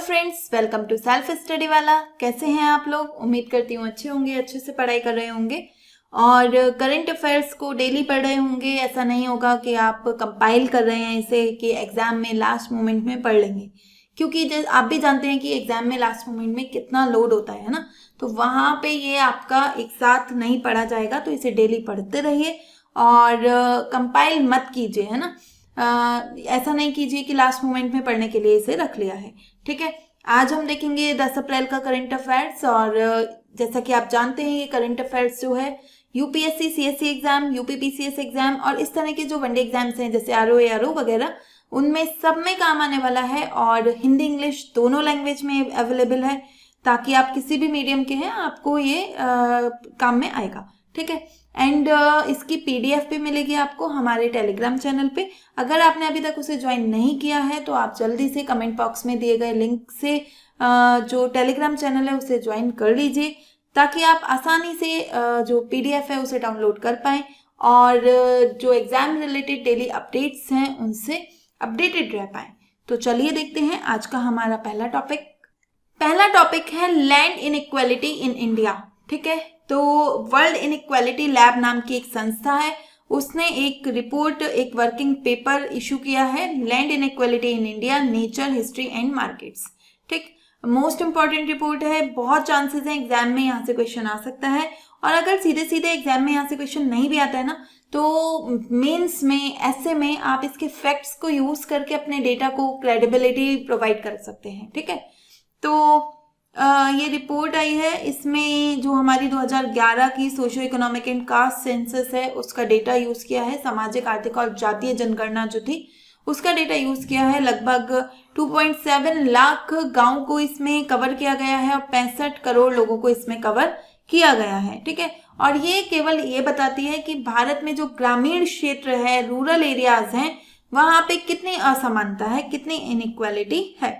Friends, welcome to self study वाला। कैसे हैं आप लोग? उम्मीद करती हूँ अच्छे होंगे, अच्छे से पढ़ाई कर रहे होंगे और करंट अफेयर्स को डेली पढ़ रहे होंगे। ऐसा नहीं होगा कि आप कंपाइल कर रहे हैं इसे कि एग्जाम में लास्ट मोमेंट में पढ़ लेंगे, क्योंकि आप भी जानते हैं कि एग्जाम में लास्ट मोमेंट में कितना लोड होता है ना। तो वहाँ पे ये आपका एक साथ नहीं पढ़ा जाएगा, तो इसे डेली पढ़ते रहिए और कंपाइल मत कीजिए, है ना। ऐसा नहीं कीजिए कि लास्ट मोमेंट में पढ़ने के लिए इसे रख लिया है। ठीक है, आज हम देखेंगे 10 अप्रैल का करंट अफेयर्स। और जैसा कि आप जानते हैं, ये करंट अफेयर्स जो है UPSC CSC exam, UPPCS exam और इस तरह के जो वनडे एग्जाम्स हैं जैसे आरओ एआरओ वगैरह, उनमें सब में काम आने वाला है। और हिंदी इंग्लिश दोनों लैंग्वेज में अवेलेबल है, ताकि आप किसी भी मीडियम के हैं आपको ये काम में आएगा। ठीक है, एंड इसकी पीडीएफ भी मिलेगी आपको हमारे टेलीग्राम चैनल पे। अगर आपने अभी तक उसे ज्वाइन नहीं किया है तो आप जल्दी से कमेंट बॉक्स में दिए गए लिंक से जो टेलीग्राम चैनल है उसे ज्वाइन कर लीजिए, ताकि आप आसानी से जो पीडीएफ है उसे डाउनलोड कर पाएं और जो एग्जाम रिलेटेड डेली अपडेट्स हैं उनसे अपडेटेड रह पाएं। तो चलिए देखते हैं आज का हमारा पहला टॉपिक है लैंड इनइक्वालिटी इन इंडिया। ठीक है, तो वर्ल्ड इनइक्वालिटी लैब नाम की एक संस्था है, उसने एक रिपोर्ट, एक वर्किंग पेपर इशू किया है, land inequality in India, nature, history and markets. ठीक, मोस्ट इंपॉर्टेंट रिपोर्ट है, बहुत चांसेस हैं एग्जाम में यहाँ से क्वेश्चन आ सकता है। और अगर सीधे सीधे एग्जाम में यहाँ से क्वेश्चन नहीं भी आता है ना, तो मेंस में, ऐसे में आप इसके फैक्ट्स को यूज करके अपने डेटा को क्रेडिबिलिटी प्रोवाइड कर सकते हैं। ठीक है, तो ये रिपोर्ट आई है, इसमें जो हमारी 2011 की socio economic and caste census है उसका डेटा यूज किया है, सामाजिक आर्थिक और जातीय जनगणना जो थी उसका डेटा यूज किया है। लगभग 2.7 लाख गांव को इसमें कवर किया गया है और 65 करोड़ लोगों को इसमें कवर किया गया है। ठीक है, और ये केवल ये बताती है कि भारत में जो ग्रामीण क्षेत्र है, रूरल एरियाज हैं, वहां पे कितनी असमानता है, कितनी इनइक्वालिटी है।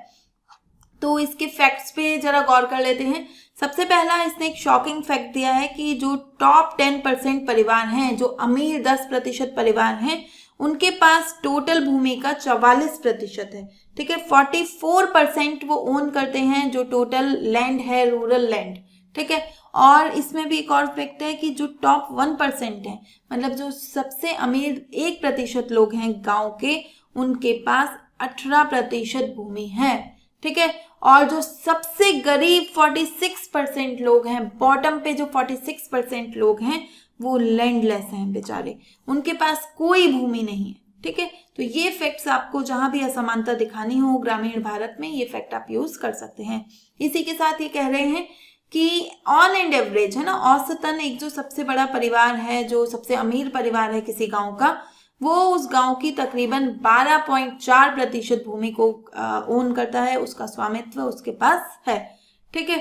तो इसके फैक्ट्स पे जरा गौर कर लेते हैं। सबसे पहला इसने एक शॉकिंग फैक्ट दिया है कि जो टॉप 10% परिवार हैं, जो अमीर 10% परिवार हैं, उनके पास टोटल भूमि का 44% है। ठीक है, 44% वो ओन करते हैं जो टोटल लैंड है, रूरल लैंड। ठीक है, और इसमें भी एक और फैक्ट है कि जो टॉप 1% है, मतलब जो सबसे अमीर 1% लोग हैं गांव के, उनके पास 18% भूमि है। ठीक है, और जो सबसे गरीब 46% लोग हैं, बॉटम पे जो 46% लोग हैं, वो लैंडलेस हैं बेचारे, उनके पास कोई भूमि नहीं है। ठीक है, तो ये फैक्ट्स आपको जहां भी असमानता दिखानी हो ग्रामीण भारत में, ये फैक्ट आप यूज कर सकते हैं। इसी के साथ ये कह रहे हैं कि ऑन एंड एवरेज, है ना, औसतन एक जो सबसे बड़ा परिवार है, जो सबसे अमीर परिवार है किसी गांव का, वो उस गांव की तकरीबन 12.4% भूमि को ओन करता है, उसका स्वामित्व उसके पास है। ठीक है,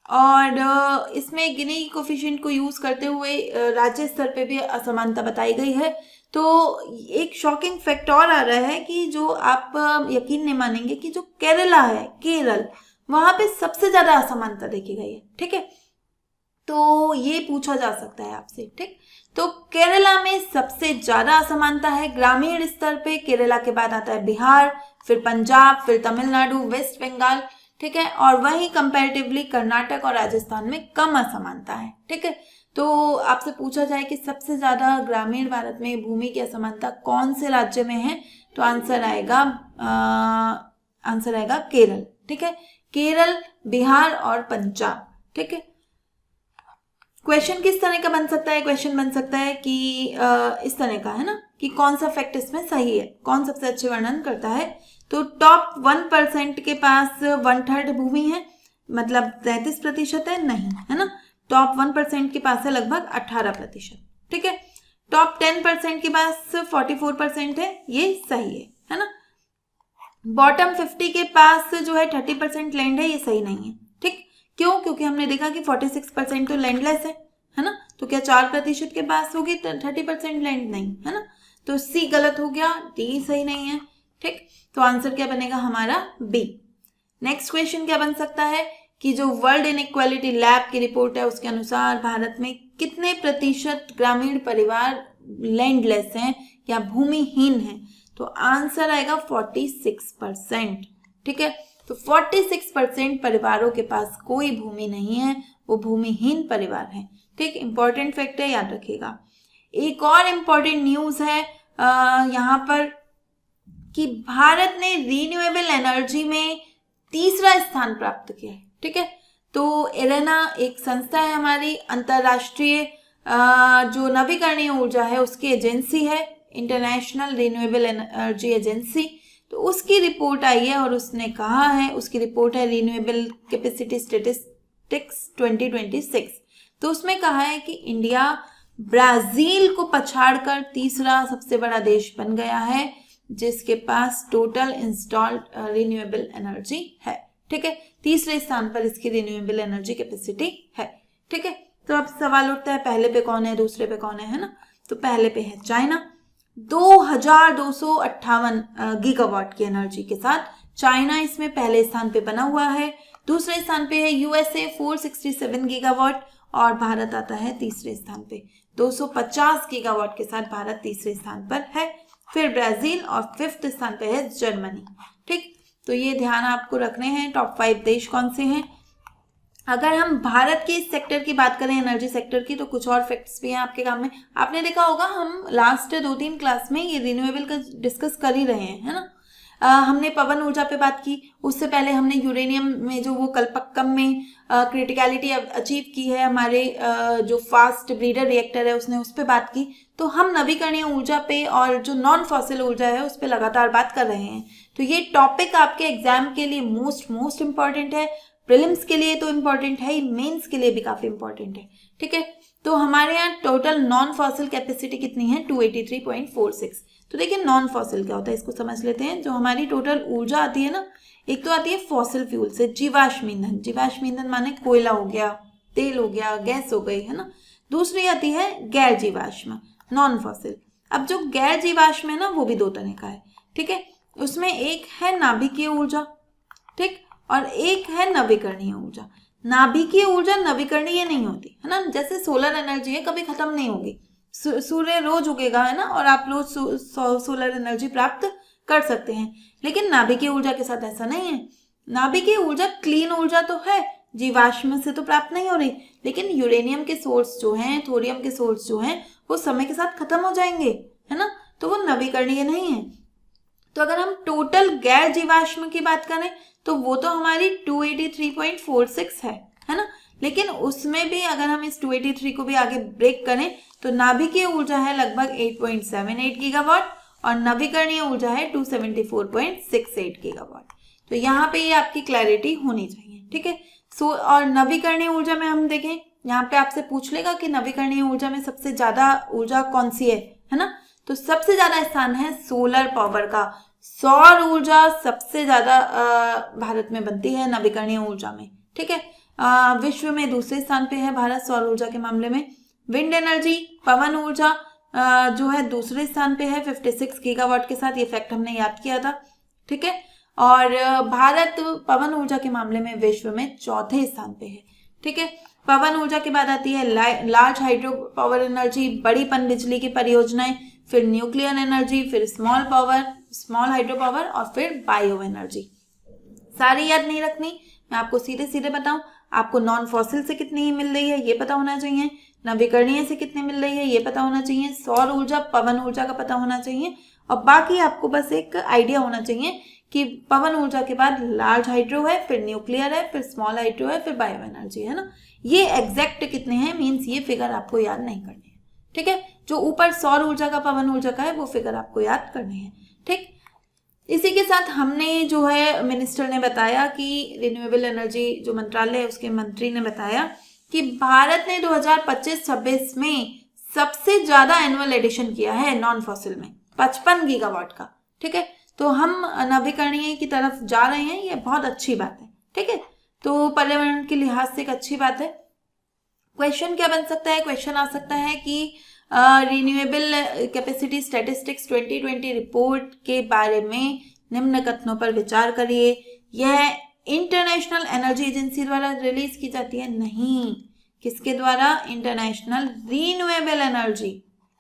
और इसमें गिनी कोफिशिएंट को यूज करते हुए राज्य स्तर पे भी असमानता बताई गई है। तो एक शॉकिंग फैक्ट और आ रहा है कि जो आप यकीन नहीं मानेंगे कि जो केरला है, केरल, वहां पे सबसे ज्यादा असमानता देखी गई है। ठीक है, तो ये पूछा जा सकता है आपसे। ठीक, तो केरला में सबसे ज्यादा असमानता है ग्रामीण स्तर पे। केरला के बाद आता है बिहार, फिर पंजाब, फिर तमिलनाडु, वेस्ट बंगाल। ठीक है, और वहीं कंपैरेटिवली कर्नाटक और राजस्थान में कम असमानता है। ठीक है, तो आपसे पूछा जाए कि सबसे ज्यादा ग्रामीण भारत में भूमि की असमानता कौन से राज्य में है, तो आंसर आएगा केरल। ठीक है, केरल, बिहार और पंजाब। ठीक है, क्वेश्चन किस तरह का बन सकता है? क्वेश्चन बन सकता है कि इस तरह का, है ना, कि कौन सा फैक्ट इसमें सही है, कौन सबसे अच्छे वर्णन करता है। तो टॉप 1% के पास 1/3 भूमि है, मतलब 33% है, नहीं, है ना। टॉप 1% के पास है लगभग 18%। ठीक है, टॉप 10% के पास 44% है, ये सही है ना। बॉटम 50 के पास जो है 30% लैंड है, ये सही नहीं है। ठीक, क्यों? क्योंकि हमने देखा कि 46% तो लैंडलेस है ना। तो क्या 4% के पास होगी 30% लैंड? नहीं, है ना। तो सी गलत हो गया, डी सही नहीं है। ठीक, तो आंसर क्या बनेगा हमारा? बी। नेक्स्ट क्वेश्चन क्या बन सकता है कि जो वर्ल्ड इनइक्वालिटी लैब की रिपोर्ट है उसके अनुसार भारत में कितने प्रतिशत ग्रामीण परिवार लैंडलेस हैं या भूमिहीन हैं? तो आंसर आएगा 46%। ठीक है, तो 46% परिवारों के पास कोई भूमि नहीं है, वो भूमिहीन परिवार हैं। ठीक, इंपॉर्टेंट फैक्ट है, याद रखिएगा। एक और इम्पॉर्टेंट न्यूज है यहाँ पर कि भारत ने रीन्यूएबल एनर्जी में तीसरा स्थान प्राप्त किया है। ठीक है, तो इरेना एक संस्था है हमारी, अंतरराष्ट्रीय जो नवीकरणीय ऊर्जा है उसकी एजेंसी है, इंटरनेशनल रीन्यूएबल एनर्जी एजेंसी। तो उसकी रिपोर्ट आई है और उसने कहा है, उसकी रिपोर्ट है रीन्यूएबल कैपेसिटी स्टेटिस्टिक्स 2026। तो उसमें कहा है कि इंडिया ब्राजील को पछाड़कर तीसरा सबसे बड़ा देश बन गया है जिसके पास टोटल इंस्टॉल्ड रिन्यूएबल एनर्जी है। ठीक है, तीसरे स्थान पर इसकी रिन्यूएबल एनर्जी कैपेसिटी है। ठीक है, तो अब सवाल उठता है पहले पे कौन है, दूसरे पे कौन है ना। तो पहले पे है चाइना, 2258 गीगावाट की एनर्जी के साथ चाइना इसमें पहले स्थान पे बना हुआ है। दूसरे स्थान पे है यूएसए 467 गीगावाट और भारत आता है तीसरे स्थान पे, 250 गीगावाट के साथ भारत तीसरे स्थान पर है। फिर ब्राजील और फिफ्थ स्थान पे है जर्मनी। ठीक, तो ये ध्यान आपको रखने हैं टॉप 5 देश कौन से हैं। अगर हम भारत के इस सेक्टर की बात करें, एनर्जी सेक्टर की, तो कुछ और फैक्ट्स भी हैं आपके काम में। आपने देखा होगा हम लास्ट 2-3 क्लास में ये रिन्यूएबल का डिस्कस कर ही रहे हैं, है ना। हमने पवन ऊर्जा पे बात की, उससे पहले हमने यूरेनियम में जो वो कल्पक्कम में क्रिटिकलिटी अचीव की है, हमारे जो फास्ट ब्रीडर रिएक्टर है उसने उस पर बात की। तो हम नवीकरणीय ऊर्जा पे और जो नॉन फॉसिल ऊर्जा है उस पर लगातार बात कर रहे हैं। तो ये टॉपिक आपके एग्जाम के लिए मोस्ट इम्पॉर्टेंट है, प्रीलिम्स के लिए तो इम्पॉर्टेंट है ही, मेंस के लिए भी काफी इम्पॉर्टेंट है। ठीक है, तो हमारे यहाँ टोटल नॉन फॉसिल कैपेसिटी कितनी है, 283.46। तो देखिए नॉन फॉसिल क्या होता है इसको समझ लेते हैं। जो हमारी टोटल ऊर्जा आती है ना, एक तो आती है फॉसिल फ्यूल से, जीवाश्म ईंधन। जीवाश्म ईंधन माने कोयला हो गया, तेल हो गया, गैस हो गई, है ना। दूसरी आती है गैर जीवाश्म, नॉन फॉसिल। अब जो गैर जीवाश्म है ना वो भी 2 तरह का है। ठीक है, उसमें एक है नाभिकीय ऊर्जा, ठीक, और एक है नवीकरणीय ऊर्जा। नाभिकीय ऊर्जा नवीकरणीय नहीं होती, है ना। जैसे सोलर एनर्जी है, कभी खत्म नहीं होगी, सूर्य रोज उगेगा, है ना, और आप रोज सोलर एनर्जी प्राप्त कर सकते हैं। लेकिन नाभिकीय ऊर्जा के साथ ऐसा नहीं है। नाभिकीय ऊर्जा क्लीन ऊर्जा तो है, जीवाश्म से तो प्राप्त नहीं हो रही, लेकिन यूरेनियम के सोर्स जो हैं, थोरियम के सोर्स जो हैं, वो समय के साथ खत्म हो जाएंगे, है ना, तो वो नवीकरणीय नहीं है। तो अगर हम टोटल गैर जीवाश्म की बात करें तो वो तो हमारी 283.46 है ना। लेकिन उसमें भी अगर हम इस 283 को भी आगे ब्रेक करें तो नाभिकीय ऊर्जा है लगभग 8.78 गीगावाट और नवीकरणीय ऊर्जा है 274.68 गीगावाट। तो यहाँ पे ये आपकी क्लैरिटी होनी चाहिए। ठीक है, और नवीकरणीय ऊर्जा में हम देखें, यहाँ पे आपसे पूछ लेगा कि नवीकरणीय ऊर्जा में सबसे ज्यादा ऊर्जा कौन सी है ना। तो सबसे ज्यादा स्थान है सोलर पावर का। सौर ऊर्जा सबसे ज्यादा भारत में बनती है नवीकरणीय ऊर्जा में। ठीक है, विश्व में दूसरे स्थान पे है भारत सौर ऊर्जा के मामले में। विंड एनर्जी, पवन ऊर्जा जो है दूसरे स्थान पे है 56 गीगावाट के साथ। ये फैक्ट हमने याद किया था। ठीक है, और भारत पवन ऊर्जा के मामले में विश्व में चौथे स्थान पे है। ठीक है, पवन ऊर्जा के बाद आती है लार्ज हाइड्रो पावर एनर्जी, बड़ी पनबिजली की परियोजनाएं, फिर न्यूक्लियर एनर्जी, फिर स्मॉल हाइड्रो पावर और फिर बायो एनर्जी। सारी याद नहीं रखनी, मैं आपको सीधे सीधे बताऊं। आपको नॉन फॉसिल से कितनी मिल रही है ये पता होना चाहिए, नवीकरणीय से कितनी मिल रही है ये पता होना चाहिए, सौर ऊर्जा पवन ऊर्जा का पता होना चाहिए, और बाकी आपको बस एक आइडिया होना चाहिए कि पवन ऊर्जा के बाद लार्ज हाइड्रो है, फिर न्यूक्लियर है, फिर स्मॉल हाइड्रो है, फिर बायो एनर्जी है ना। ये एग्जैक्ट कितने हैं मीन्स ये फिगर आपको याद नहीं करनी है। ठीक है, जो ऊपर सौर ऊर्जा का पवन ऊर्जा का है वो फिगर आपको याद करनी है। ठीक, इसी के साथ हमने जो है मिनिस्टर ने बताया कि रिन्यूएबल एनर्जी जो मंत्रालय है उसके मंत्री ने बताया कि भारत ने 2025-26 में सबसे ज्यादा एनुअल एडिशन किया है नॉन फॉसिल में, 55 गीगावाट का। ठीक है, तो हम नवीकरणीय की तरफ जा रहे हैं, ये बहुत अच्छी बात है। ठीक है, तो पर्यावरण के लिहाज से एक अच्छी बात है। क्वेश्चन क्या बन सकता है, क्वेश्चन आ सकता है कि रिन्यूएबल कैपेसिटी स्टैटिस्टिक्स 2020 रिपोर्ट के बारे में निम्न कथनों पर विचार करिए। यह इंटरनेशनल एनर्जी एजेंसी द्वारा रिलीज की जाती है, नहीं, किसके द्वारा, इंटरनेशनल रिन्यूएबल एनर्जी,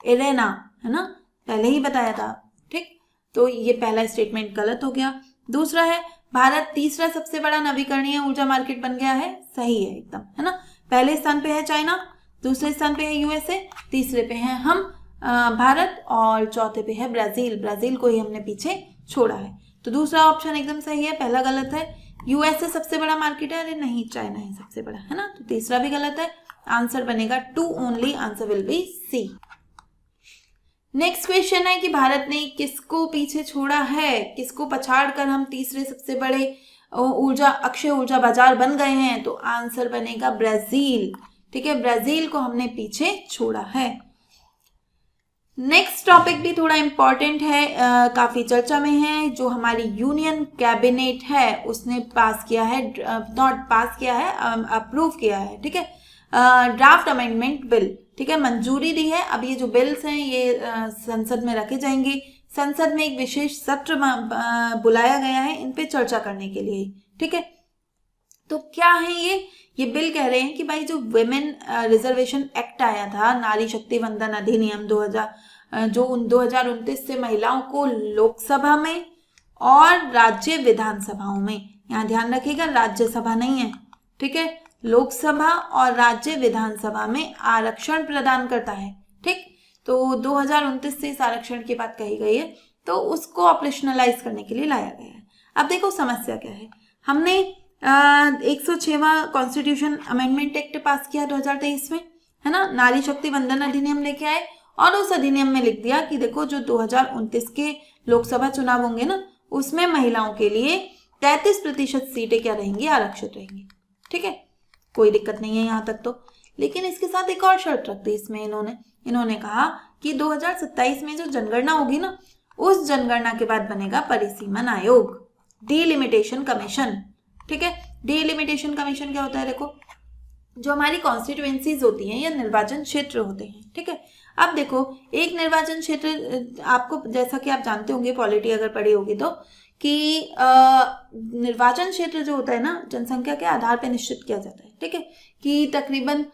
इरेना, है ना, पहले ही बताया था। ठीक, तो ये पहला स्टेटमेंट गलत हो गया। दूसरा है भारत तीसरा सबसे बड़ा नवीकरणीय ऊर्जा मार्केट बन गया है, सही है एकदम, है ना। पहले स्थान पे है चाइना, दूसरे स्थान पे है यूएसए, तीसरे पे है हम भारत, और चौथे पे है ब्राजील। ब्राजील को ही हमने पीछे छोड़ा है। तो दूसरा ऑप्शन एकदम सही है, पहला गलत है। यूएसए सबसे बड़ा मार्केट है, अरे नहीं, चाइना है सबसे बड़ा, है ना। तो तीसरा भी गलत है, आंसर बनेगा 2 only, answer will be C. Next question है कि भारत ने किसको पीछे छोड़ा है, किसको पछाड़ कर हम तीसरे सबसे बड़े अक्षय ऊर्जा बाजार बन गए हैं। तो आंसर बनेगा ब्राजील, ठीक है, ब्राजील को हमने पीछे छोड़ा है। नेक्स्ट टॉपिक भी थोड़ा इंपॉर्टेंट है, काफी चर्चा में है। जो हमारी यूनियन कैबिनेट है उसने पास किया है, नॉट पास किया है, अप्रूव किया है, ठीक है, ड्राफ्ट अमेंडमेंट बिल, ठीक है, मंजूरी दी है। अब ये जो बिल्स हैं ये संसद में रखे जाएंगे। संसद में एक विशेष सत्र बुलाया गया है इन पे चर्चा करने के लिए, ठीक है। तो क्या है ये बिल कह रहे हैं कि भाई जो विमेन रिजर्वेशन एक्ट आया था, नारी शक्ति वंदन अधिनियम 2029 से महिलाओं को लोकसभा में और राज्य विधानसभाओं में, यहाँ ध्यान रखिएगा राज्यसभा नहीं है, ठीक है, लोकसभा और राज्य विधानसभा में आरक्षण प्रदान करता है, ठीक। तो 2029 से इस आरक्षण की बात कही गई है, तो उसको ऑपरेशनलाइज करने के लिए लाया गया है। अब देखो समस्या क्या है, हमने 106वां कॉन्स्टिट्यूशन अमेंडमेंट एक्ट पास किया 2023 में, है ना, नारी शक्ति वंदन अधिनियम लेके आए और उस अधिनियम में लिख दिया कि देखो जो 2029 के लोकसभा चुनाव होंगे ना, उसमें महिलाओं के लिए 33% सीटें क्या रहेंगी, आरक्षित रहेंगी, ठीक है, कोई दिक्कत नहीं है यहाँ तक तो। लेकिन इसके साथ एक और शर्त रख दी इसमें इन्होंने कहा कि 2027 में जो जनगणना होगी ना, उस जनगणना के बाद बनेगा परिसीमन आयोग, डिलिमिटेशन कमीशन, ठीक है। डिलिमिटेशन कमीशन क्या होता है, देखो जो हमारी कॉन्स्टिट्यूएंसीज होती हैं या निर्वाचन क्षेत्र होते हैं, ठीक है। अब देखो एक निर्वाचन क्षेत्र, आपको जैसा कि आप जानते होंगे, पॉलिटी अगर पढ़ी होगी तो, कि निर्वाचन क्षेत्र जो होता है ना, जनसंख्या के आधार पर निश्चित किया जाता है, ठीक है, कि तकरीबन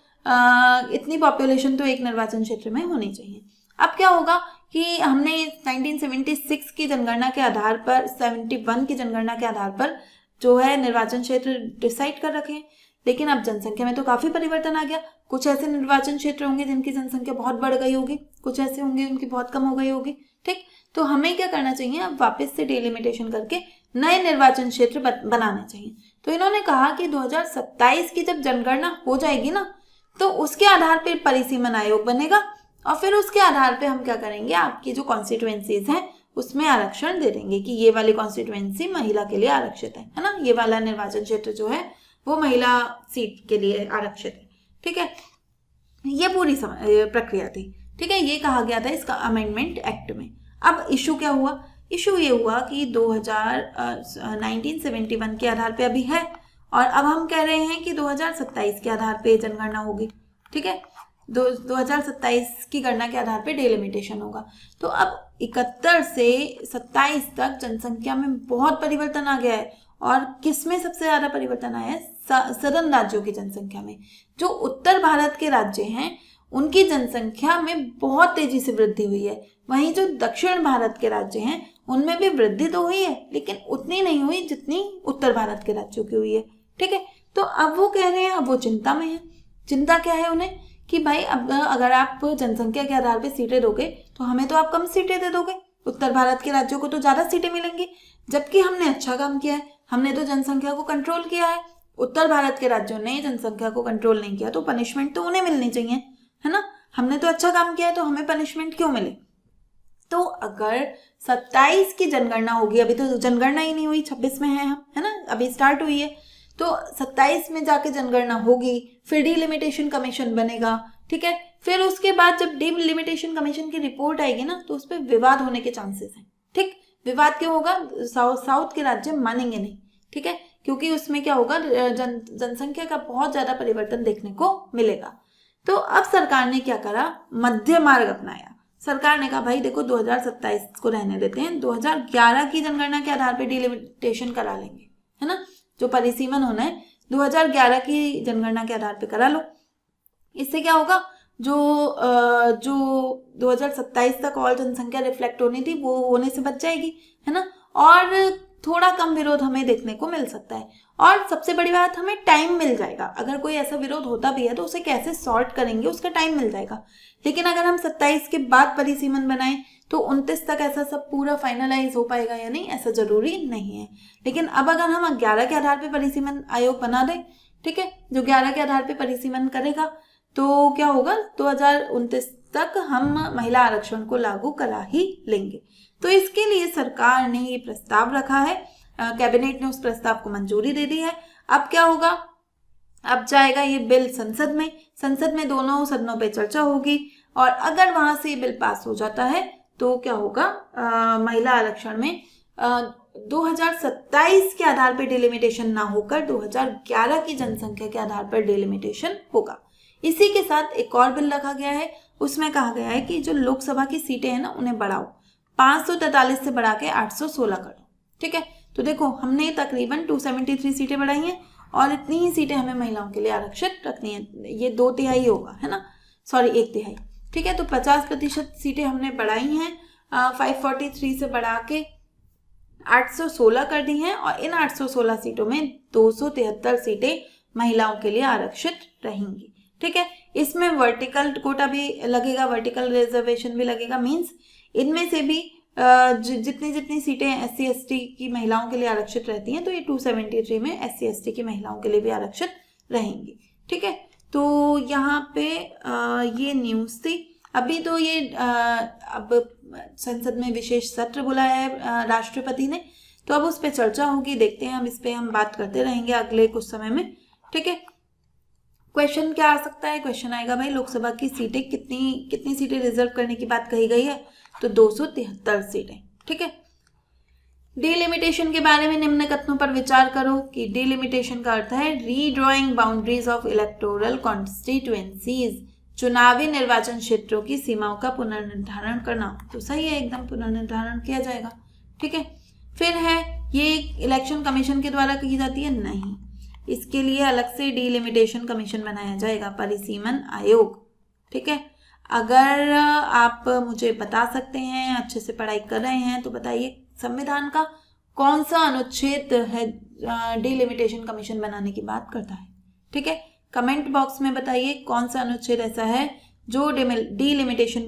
इतनी पॉपुलेशन तो एक निर्वाचन क्षेत्र में होनी चाहिए। अब क्या होगा कि हमने 1976 की जनगणना के आधार पर, 71 की जनगणना के आधार पर जो है निर्वाचन क्षेत्र डिसाइड कर रखे हैं, लेकिन अब जनसंख्या में तो काफी परिवर्तन आ गया। कुछ ऐसे निर्वाचन क्षेत्र होंगे जिनकी जनसंख्या बहुत बढ़ गई होगी, कुछ ऐसे होंगे उनकी बहुत कम हो गई होगी, ठीक। तो हमें क्या करना चाहिए, अब वापस से डिलिमिटेशन करके नए निर्वाचन क्षेत्र बनाने चाहिए। तो इन्होंने कहा कि 2027 की जब जनगणना हो जाएगी ना, तो उसके आधार पर परिसीमन आयोग बनेगा और फिर उसके आधार पे हम क्या करेंगे, आपकी जो कॉन्स्टिट्यूएंसीज हैं उसमें आरक्षण दे देंगे कि ये वाली कॉन्स्टिट्यूएंसी महिला के लिए आरक्षित है ना, ये वाला निर्वाचन क्षेत्र जो है वो महिला सीट के लिए आरक्षित है, ठीक है। ये पूरी प्रक्रिया थी, ठीक है, ये कहा गया था इसका अमेंडमेंट एक्ट में। अब इशू क्या हुआ, इशू ये हुआ कि 1971 के आधार पे अभी है और अब हम कह रहे हैं कि 2027 के आधार पे जनगणना होगी, ठीक है, 2027 की गणना के आधार पे डिलिमिटेशन होगा। तो अब 71 से 27 तक जनसंख्या में बहुत परिवर्तन आ गया है, और किसमें सबसे ज्यादा परिवर्तन आया है, सदन राज्यों की जनसंख्या में। जो उत्तर भारत के राज्य हैं उनकी जनसंख्या में बहुत तेजी से वृद्धि हुई है, वहीं जो दक्षिण भारत के राज्य हैं उनमें भी वृद्धि तो हुई है लेकिन उतनी नहीं हुई जितनी उत्तर भारत के राज्यों की हुई है, ठीक है। तो अब वो कह रहे हैं, अब वो चिंता में है। चिंता क्या है उन्हें कि भाई अब अगर आप जनसंख्या के आधार पर सीटें दोगे तो हमें तो आप कम सीटें दे दोगे, उत्तर भारत के राज्यों को तो ज्यादा सीटें मिलेंगी, जबकि हमने अच्छा काम किया है, हमने तो जनसंख्या को कंट्रोल किया है। उत्तर भारत के राज्यों ने जनसंख्या को कंट्रोल नहीं किया, तो पनिशमेंट तो उन्हें मिलनी चाहिए, है ना। हमने तो अच्छा काम किया है तो हमें पनिशमेंट क्यों मिले। तो अगर 27 की जनगणना होगी, अभी तो जनगणना ही नहीं हुई, 26 में है हम, है ना, अभी स्टार्ट हुई है, तो 27 में जाके जनगणना होगी, फिर डिलिमिटेशन कमीशन बनेगा, ठीक है। फिर उसके बाद जब डिलिमिटेशन कमीशन की रिपोर्ट आएगी ना, तो उस पर विवाद होने के चांसेस हैं, ठीक। विवाद क्यों होगा, साउथ के राज्य मानेंगे नहीं, ठीक है, क्योंकि उसमें क्या होगा, जनसंख्या का बहुत ज्यादा परिवर्तन देखने को मिलेगा। तो अब सरकार ने क्या करा, मध्य मार्ग अपनाया। सरकार ने कहा भाई देखो 2027 को रहने देते हैं, 2011 की जनगणना के आधार पर डिलिमिटेशन करा लेंगे, है ना, जो परिसीमन होना है 2011 की जनगणना के आधार पर करा लो। इससे क्या होगा, जो 2027 तक और जनसंख्या रिफ्लेक्ट होनी थी वो होने से बच जाएगी, है ना। और थोड़ा कम विरोध हमें देखने को मिल सकता है। और सबसे बड़ी बात, हमें टाइम मिल जाएगा। अगर कोई ऐसा विरोध होता भी है तो उसे कैसे सॉर्ट करेंगे उसका टाइम मिल जाएगा। लेकिन अगर हम 27 के बाद परिसीमन बनाएं तो 29 तक ऐसा सब पूरा फाइनलाइज हो पाएगा या नहीं, ऐसा जरूरी नहीं है। लेकिन अब अगर हम 11 के आधार पर परिसीमन आयोग बना दें, ठीक है, जो 11 के आधार पर परिसीमन करेगा, तो क्या होगा, 2029 तक हम महिला आरक्षण को लागू करा ही लेंगे। तो इसके लिए सरकार ने ये प्रस्ताव रखा है, कैबिनेट ने उस प्रस्ताव को मंजूरी दे दी है। अब क्या होगा, अब जाएगा ये बिल संसद में दोनों सदनों पे चर्चा होगी, और अगर वहां से ये बिल पास हो जाता है तो क्या होगा, महिला आरक्षण में 2027 के आधार पर डिलिमिटेशन ना होकर 2011 की जनसंख्या के आधार पर डिलिमिटेशन होगा। इसी के साथ एक और बिल रखा गया है, उसमें कहा गया है कि जो लोकसभा की सीटें हैं ना उन्हें बढ़ाओ, 543 से बढ़ा के 816 कर दो। ठीक है, तो देखो हमने तकरीबन 273 सीटें बढ़ाई हैं और इतनी ही सीटें हमें महिलाओं के लिए आरक्षित रखनी है। ये 2/3 होगा, है ना, सॉरी 1/3। ठीक है, तो 50% सीटें हमने बढ़ाई हैं, 543 से बढ़ा के 816 कर दी हैं, और इन 816 सीटों में 273 सीटें महिलाओं के लिए आरक्षित रहेंगी। ठीक है, इसमें वर्टिकल कोटा भी लगेगा, वर्टिकल रिजर्वेशन भी लगेगा। मींस इनमें से भी जितनी सीटें SC/ST की महिलाओं के लिए आरक्षित रहती हैं, तो ये 273 में SC/ST की महिलाओं के लिए भी आरक्षित रहेंगी। ठीक है, तो यहाँ पे ये न्यूज़ थी। अभी तो ये अब संसद में विशेष सत्र बुलाया है राष्ट्रपति ने, तो अब उस पर चर्चा होगी, देखते हैं, हम इस पे हम बात करते रहेंगे अगले कुछ समय में। ठीक है, क्वेश्चन क्या आ सकता है, क्वेश्चन आएगा भाई लोकसभा की सीटें कितनी सीटें रिजर्व करने की बात कही गई है, तो 273 सीटें। ठीक है, डिलिमिटेशन के बारे में निम्न कथनों पर विचार करो कि डिलिमिटेशन का अर्थ है redrawing boundaries of electoral constituencies, चुनावी निर्वाचन क्षेत्रों की सीमाओं का पुनर्निर्धारण करना। तो सही है, एकदम पुनर्निर्धारण किया जाएगा। ठीक है, फिर है ये इलेक्शन कमीशन के द्वारा की जाती है, नहीं, इसके लिए अलग से डिलिमिटेशन कमीशन बनाया जाएगा, परिसीमन आयोग। ठीक है, अगर आप मुझे बता सकते हैं, अच्छे से पढ़ाई कर रहे हैं, तो बताइए संविधान का कौन सा अनुच्छेद है डिलिमिटेशन कमीशन बनाने की बात करता है। ठीक है, कमेंट बॉक्स में बताइए कौन सा अनुच्छेद ऐसा है जो डिलिमिटेशन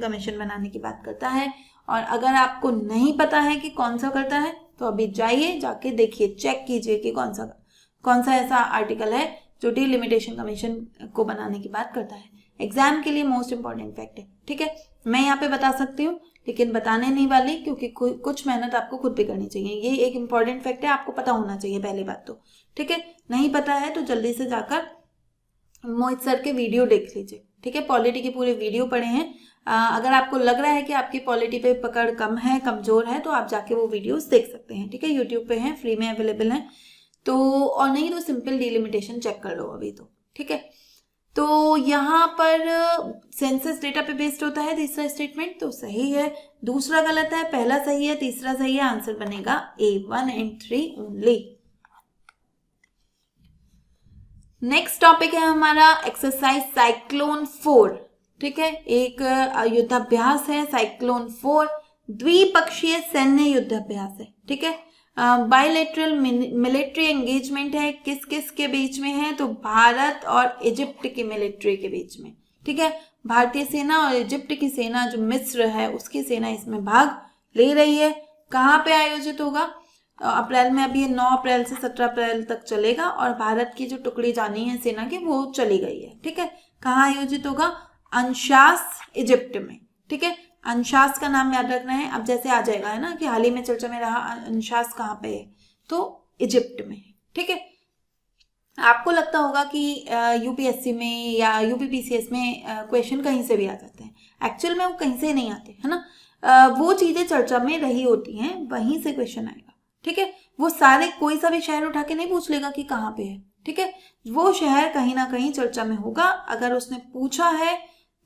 कमीशन बनाने की बात करता है। और अगर आपको नहीं पता है कि कौन सा करता है, तो अभी जाइए, जाके देखिए, चेक कीजिए कि कौन सा ऐसा आर्टिकल है जो डिलिमिटेशन कमीशन को बनाने की बात करता है। एग्जाम के लिए मोस्ट इंपॉर्टेंट फैक्ट है। ठीक है, मैं यहाँ पे बता सकती हूँ लेकिन बताने नहीं वाली, क्योंकि कुछ मेहनत आपको खुद भी करनी चाहिए। ये एक इंपॉर्टेंट फैक्ट है, आपको पता होना चाहिए पहली बात तो। ठीक है, नहीं पता है तो जल्दी से जाकर मोहित सर के वीडियो देख लीजिए। ठीक है, पॉलिटी के पूरे वीडियो पढ़े हैं। अगर आपको लग रहा है कि आपकी पॉलिटी पे पकड़ कम है, कमजोर है, तो आप जाके वो वीडियोस देख सकते हैं। ठीक है, यूट्यूब पे हैं, फ्री में अवेलेबल हैं। तो और नहीं तो सिंपल डिलिमिटेशन चेक कर लो अभी तो। ठीक है, तो यहाँ पर सेंसस डेटा पे बेस्ड होता है तीसरा स्टेटमेंट, तो सही है। दूसरा गलत है, पहला सही है, तीसरा सही है। आंसर बनेगा A 1 and 3 only. Next topic है हमारा एक्सरसाइज साइक्लोन 4। ठीक है, एक युद्धाभ्यास है साइक्लोन 4, द्विपक्षीय सैन्य युद्धाभ्यास है। ठीक है, बायलैटरल मिलिट्री एंगेजमेंट है, किस किस के बीच में है, तो भारत और इजिप्ट की मिलिट्री के बीच में। ठीक है, भारतीय सेना और इजिप्ट की सेना, जो मिस्र है उसकी सेना इसमें भाग ले रही है। कहाँ पे आयोजित होगा, अप्रैल में। अभी 9 अप्रैल से 17 अप्रैल तक चलेगा, और भारत की जो टुकड़ी जानी है सेना की वो चली गई है। ठीक है, कहाँ आयोजित होगा, अंशास इजिप्ट में। ठीक है, अंशास का नाम याद रखना है। अब जैसे आ जाएगा है ना कि हाल ही में चर्चा में रहा अंशास कहाँ पे है, तो इजिप्ट में है। ठीक है, आपको लगता होगा कि यूपीएससी में या यूपीपीसीएस में क्वेश्चन कहीं से भी आ जाते हैं। एक्चुअल में वो कहीं से नहीं आते, है ना। वो चीजें चर्चा में रही होती हैं, वहीं से क्वेश्चन आएगा। ठीक है, वो सारे कोई सा भी शहर उठा के नहीं पूछ लेगा कि कहाँ पे है। ठीक है, वो शहर कहीं ना कहीं चर्चा में होगा। अगर उसने पूछा है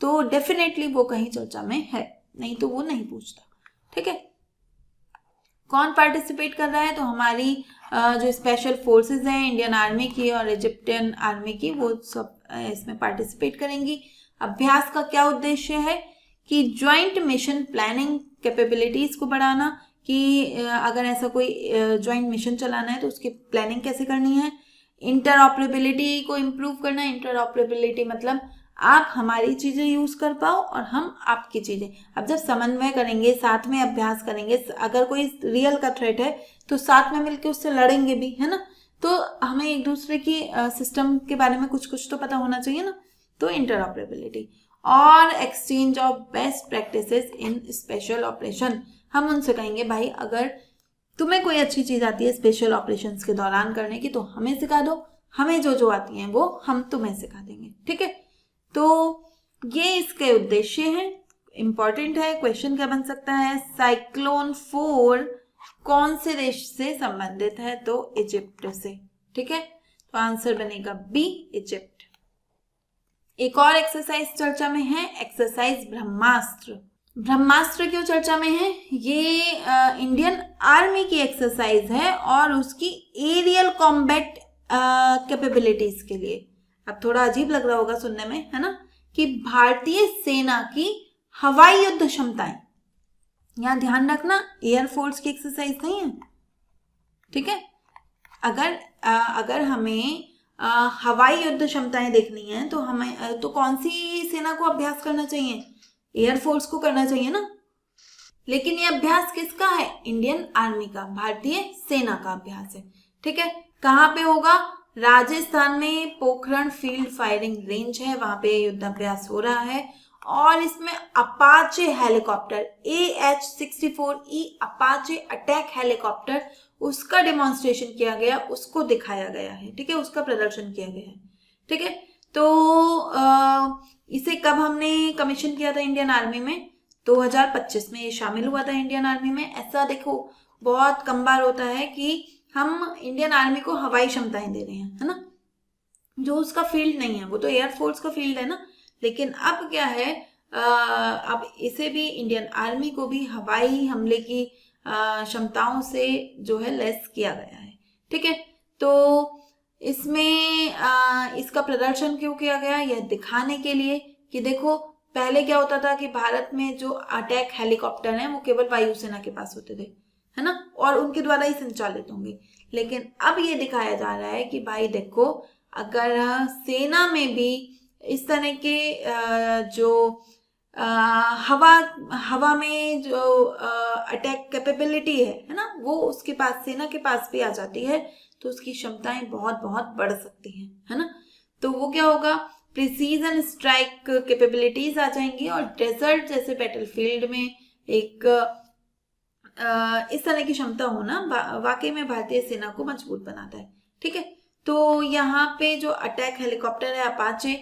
तो डेफिनेटली वो कहीं चर्चा में है, नहीं तो वो नहीं पूछता। ठीक है, कौन पार्टिसिपेट कर रहा है, तो हमारी जो स्पेशल फोर्सेस हैं इंडियन आर्मी की और इजिप्टियन आर्मी की, वो सब इसमें पार्टिसिपेट करेंगी। अभ्यास का क्या उद्देश्य है कि ज्वाइंट मिशन प्लानिंग कैपेबिलिटीज को बढ़ाना, कि अगर ऐसा कोई ज्वाइंट मिशन चलाना है तो उसकी प्लानिंग कैसे करनी है। इंटरऑपरेबिलिटी को इम्प्रूव करना है। इंटरऑपरेबिलिटी मतलब आप हमारी चीज़ें यूज़ कर पाओ और हम आपकी चीज़ें। अब जब समन्वय करेंगे, साथ में अभ्यास करेंगे, अगर कोई रियल का थ्रेट है तो साथ में मिलकर उससे लड़ेंगे भी, है ना। तो हमें एक दूसरे की सिस्टम के बारे में कुछ कुछ तो पता होना चाहिए ना। तो इंटरऑपरेबिलिटी और exchange of best practices in special operation. हम उनसे कहेंगे भाई अगर तुम्हें कोई अच्छी चीज़ आती है स्पेशल ऑपरेशंस के दौरान करने की तो हमें सिखा दो, हमें जो जो आती हैं वो हम तुम्हें सिखा देंगे, ठीक है। तो ये इसके उद्देश्य हैं, इंपॉर्टेंट है। क्वेश्चन क्या बन सकता है, साइक्लोन 4 कौन से देश से संबंधित है, तो इजिप्ट से, ठीक है। तो आंसर बनेगा बी, इजिप्ट। एक और एक्सरसाइज चर्चा में है, एक्सरसाइज ब्रह्मास्त्र। ब्रह्मास्त्र क्यों चर्चा में है, ये इंडियन आर्मी की एक्सरसाइज है और उसकी एरियल कॉम्बैट कैपेबिलिटीज के लिए। अब थोड़ा अजीब लग रहा होगा सुनने में, है ना, कि भारतीय सेना की हवाई युद्ध क्षमताएं, यहां ध्यान रखना एयरफोर्स की एक्सरसाइज नहीं है, ठीक है। अगर हमें हवाई युद्ध क्षमताएं देखनी है तो हमें तो कौन सी सेना को अभ्यास करना चाहिए, एयरफोर्स को करना चाहिए ना। लेकिन ये अभ्यास किसका है, इंडियन आर्मी का, भारतीय सेना का अभ्यास है, ठीक है। कहाँ पे होगा, राजस्थान में पोखरण फील्ड फायरिंग रेंज है, वहां पे युद्ध अभ्यास हो रहा है। और इसमें Apache helicopter AH-64E Apache attack helicopter, उसका डेमोन्स्ट्रेशन किया गया, उसको दिखाया गया है, ठीक है, उसका प्रदर्शन किया गया है, ठीक है। तो इसे कब हमने कमीशन किया था इंडियन आर्मी में, 2025 में ये शामिल हुआ था इंडियन आर्मी में। ऐसा देखो बहुत कम बार होता है कि हम इंडियन आर्मी को हवाई क्षमताएं दे रहे हैं, है ना, जो उसका फील्ड नहीं है, वो तो एयरफोर्स का फील्ड है ना। लेकिन अब क्या है, अब इसे भी इंडियन आर्मी को भी हवाई हमले की क्षमताओं से जो है लेस किया गया है, ठीक है। तो इसमें इसका प्रदर्शन क्यों किया गया, यह दिखाने के लिए कि देखो पहले क्या होता था कि भारत में जो अटैक हेलीकॉप्टर हैं वो केवल वायुसेना के पास होते थे, है ना, और उनके द्वारा ही संचालित होंगे। लेकिन अब ये दिखाया जा रहा है कि भाई देखो अगर सेना में भी इस तरह के जो हवा में जो अटैक कैपेबिलिटी है ना, वो उसके पास, सेना के पास भी आ जाती है, तो उसकी क्षमताएं बहुत बहुत बढ़ सकती हैं, है ना। तो वो क्या होगा, प्रिसीजन स्ट्राइक कैपेबिलिटीज आ जाएंगी और डेजर्ट जैसे बैटलफील्ड में एक इस तरह की क्षमता होना वाकई में भारतीय सेना को मजबूत बनाता है, ठीक है। तो यहाँ पे जो अटैक हेलीकॉप्टर है अपाचे,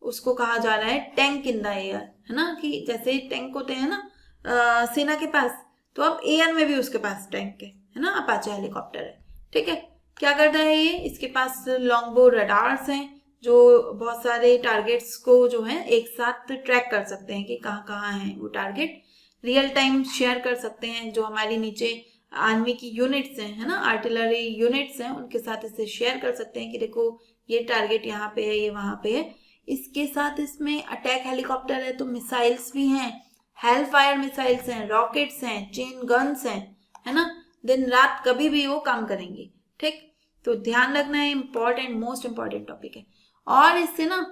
उसको कहा जा रहा है टैंक इन द एयर, है ना, कि जैसे टैंक होते हैं ना सेना के पास, तो अब एयर में भी उसके पास टैंक है ना, अपाचे हेलीकॉप्टर है, ठीक है। क्या करता है ये, इसके पास लॉन्गबो रडार्स हैं जो बहुत सारे टारगेट्स को जो है एक साथ ट्रैक कर सकते हैं कि कहाँ कहाँ हैं वो टारगेट, रियल टाइम शेयर कर सकते हैं। जो हमारी नीचे आर्मी की यूनिट्स हैं, है ना, आर्टिलरी यूनिट्स हैं, उनके साथ इसे शेयर कर सकते हैं कि देखो ये टारगेट यहाँ पे है, ये वहाँ पे है। इसके साथ इसमें अटैक हेलीकॉप्टर है तो मिसाइल्स भी हैं, हेल फायर मिसाइल्स हैं, रॉकेट्स हैं, चेन गन्स हैं, है ना, दिन रात कभी भी वो काम करेंगी, ठीक। तो ध्यान रखना है, इंपॉर्टेंट, मोस्ट इंपॉर्टेंट टॉपिक है। और इससे ना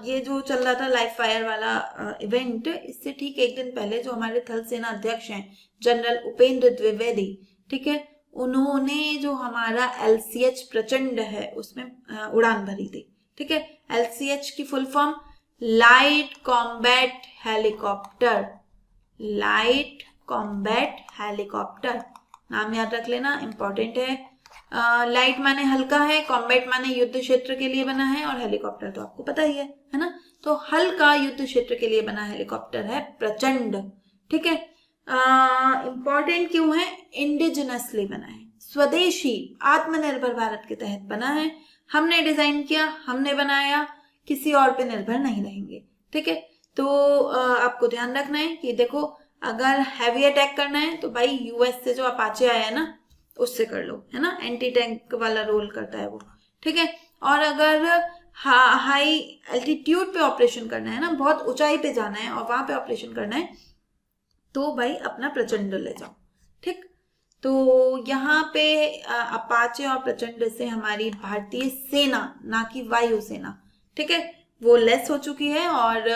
ये जो चल रहा था लाइव फायर वाला इवेंट, इससे ठीक एक दिन पहले जो हमारे थल सेना अध्यक्ष हैं जनरल उपेंद्र द्विवेदी, ठीक है, उन्होंने जो हमारा LCH प्रचंड है उसमें उड़ान भरी थी, ठीक है। LCH की full form light combat helicopter, light combat helicopter, नाम याद रख लेना, इंपॉर्टेंट है। लाइट माने हल्का है, कॉम्बैट माने युद्ध क्षेत्र के लिए बना है, और हेलीकॉप्टर तो आपको पता ही है ना। तो हल्का युद्ध क्षेत्र के लिए बना हेलीकॉप्टर है प्रचंड, ठीक है। इंपॉर्टेंट क्यों है, इंडिजिनसली बना है, स्वदेशी आत्मनिर्भर भारत के तहत बना है, हमने डिजाइन किया, हमने बनाया, किसी और पे निर्भर नहीं रहेंगे, ठीक है। तो आपको ध्यान रखना है कि देखो अगर हैवी अटैक करना है तो भाई US से जो अपाचे आया है ना उससे कर लो, है ना, एंटी टैंक वाला रोल करता है वो, ठीक है। और अगर हाई एल्टीट्यूड पे ऑपरेशन करना है ना, बहुत ऊंचाई पे जाना है और वहां पे ऑपरेशन करना है, तो भाई अपना प्रचंड ले जाओ। ठीक, तो यहाँ पे अपाचे और प्रचंड से हमारी भारतीय सेना, ना कि वायुसेना, ठीक है, वो लेस हो चुकी है और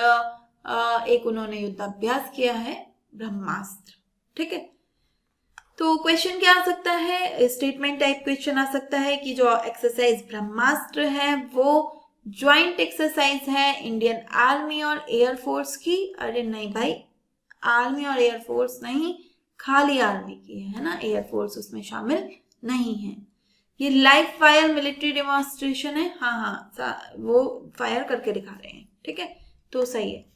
एक उन्होंने युद्धाभ्यास किया है ब्रह्मास्त्र। ठीक है, तो क्वेश्चन क्या आ सकता है, स्टेटमेंट टाइप क्वेश्चन आ सकता है कि जो एक्सरसाइज ब्रह्मास्त्र है वो ज्वाइंट एक्सरसाइज है इंडियन आर्मी और एयरफोर्स की। अरे नहीं भाई, आर्मी और एयरफोर्स नहीं, खाली आर्मी की है ना, एयरफोर्स उसमें शामिल नहीं है। ये लाइव फायर मिलिट्री डेमोन्स्ट्रेशन है, हाँ वो फायर करके दिखा रहे हैं। ठीक है, तो सही है।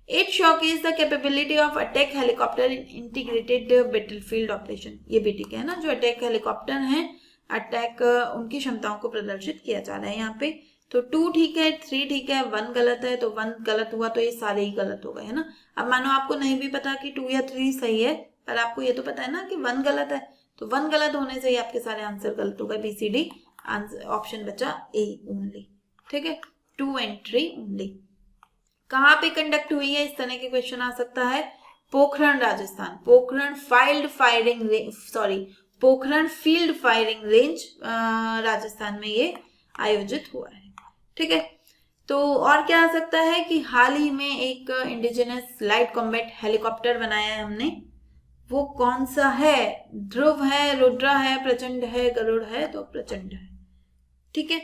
It showcases the capability of attack helicopter in integrated battlefield operation। ये भी ठीक है ना, जो अटैक हेलीकॉप्टर हैं, अटैक उनकी क्षमताओं को प्रदर्शित किया जा रहा है यहाँ पे। तो 2 ठीक है, 3 ठीक है, 1 गलत है, तो 1 गलत हुआ तो ये सारे ही गलत हो गए है ना। अब मानो आपको नहीं भी पता कि 2 या 3 सही है, पर आपको ये तो पता है ना कि 1 गलत है, तो 1 गलत होने से ही आपके सारे आंसर गलत हो गए। BCD ऑप्शन बचा A ओनली। ठीक है, 2 and 3 ओनली। कहाँ पे कंडक्ट हुई है, इस तरह के क्वेश्चन आ सकता है। Pokhran Rajasthan, Pokhran field firing range Rajasthan में ये आयोजित हुआ है। ठीक है, तो और क्या आ सकता है कि हाल ही में एक इंडिजिनस लाइट कॉम्बैट हेलीकॉप्टर बनाया है हमने, वो कौन सा है, ध्रुव है, रुद्रा है, प्रचंड है, गरुड़ है, तो प्रचंड है। ठीक है,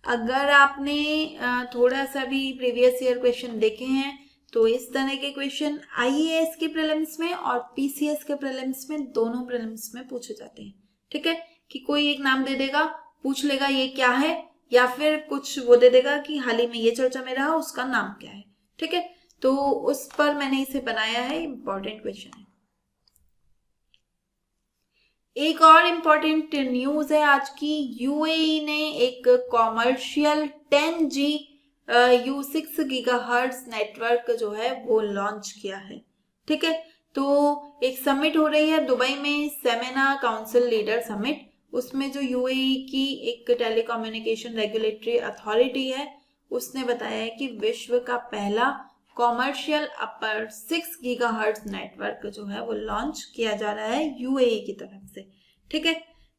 अगर आपने थोड़ा सा भी प्रीवियस ईयर क्वेश्चन देखे हैं तो इस तरह के क्वेश्चन IAS के प्रीलिम्स में और PCS के प्रीलिम्स में, दोनों प्रीलिम्स में पूछे जाते हैं। ठीक है, कि कोई एक नाम दे देगा, पूछ लेगा ये क्या है, या फिर कुछ वो दे देगा कि हाल ही में ये चर्चा में रहा, उसका नाम क्या है। ठीक है, तो उस पर मैंने इसे बनाया है, इंपॉर्टेंट क्वेश्चन है। एक और इम्पॉर्टेंट न्यूज है आज की, UAE ने एक commercial 10G U6 gigahertz network जो है वो लॉन्च किया है। ठीक है, तो एक समिट हो रही है दुबई में, सेमेना काउंसिल लीडर समिट, उसमें जो UAE की एक टेलीकम्युनिकेशन रेगुलेटरी अथॉरिटी है, उसने बताया है कि विश्व का पहला कॉमर्शियल अपर 6 गीगाहर्ट्ज नेटवर्क जो है वो लॉन्च किया जा रहा है UAE की तरफ से। ठीक है,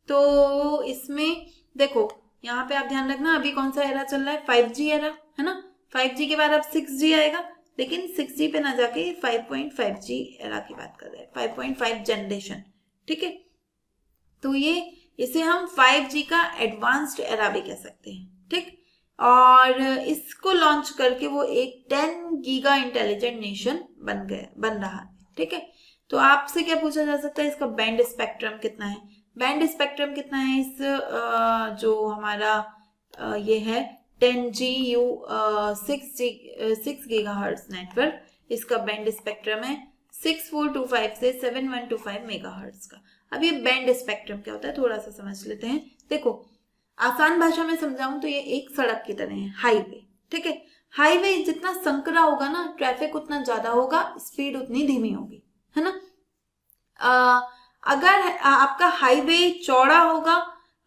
तो इसमें देखो यहाँ पे आप ध्यान रखना, अभी कौन सा एरा चल रहा है, 5G एरा है ना, 5G के बाद अब 6G आएगा, लेकिन 6G पे ना जाके 5.5G एरा की बात कर रहे हैं, 5.5 जनरेशन। ठीक है, तो ये इसे हम 5G का एडवांस्ड एरा भी कह सकते हैं। ठीक, और इसको लॉन्च करके वो एक 10 गीगा इंटेलिजेंट नेशन बन रहा है। ठीक है, तो आपसे क्या पूछा जा सकता है, इसका बैंड स्पेक्ट्रम कितना है, बैंड स्पेक्ट्रम कितना है इस जो हमारा ये है 10G U6 गीगाहर्ट्ज नेटवर्क, इसका बैंड स्पेक्ट्रम है 6425 से 7125 मेगाहर्ट्ज का। अब ये बैंड स्पेक्ट्रम क्या होता है थोड़ा सा समझ लेते हैं। देखो, आसान भाषा में समझाऊं तो ये एक सड़क की तरह है, हाईवे। ठीक है, हाईवे जितना संकरा होगा ना, ट्रैफिक उतना ज्यादा होगा, स्पीड उतनी धीमी होगी, है ना। अगर आपका हाईवे चौड़ा होगा,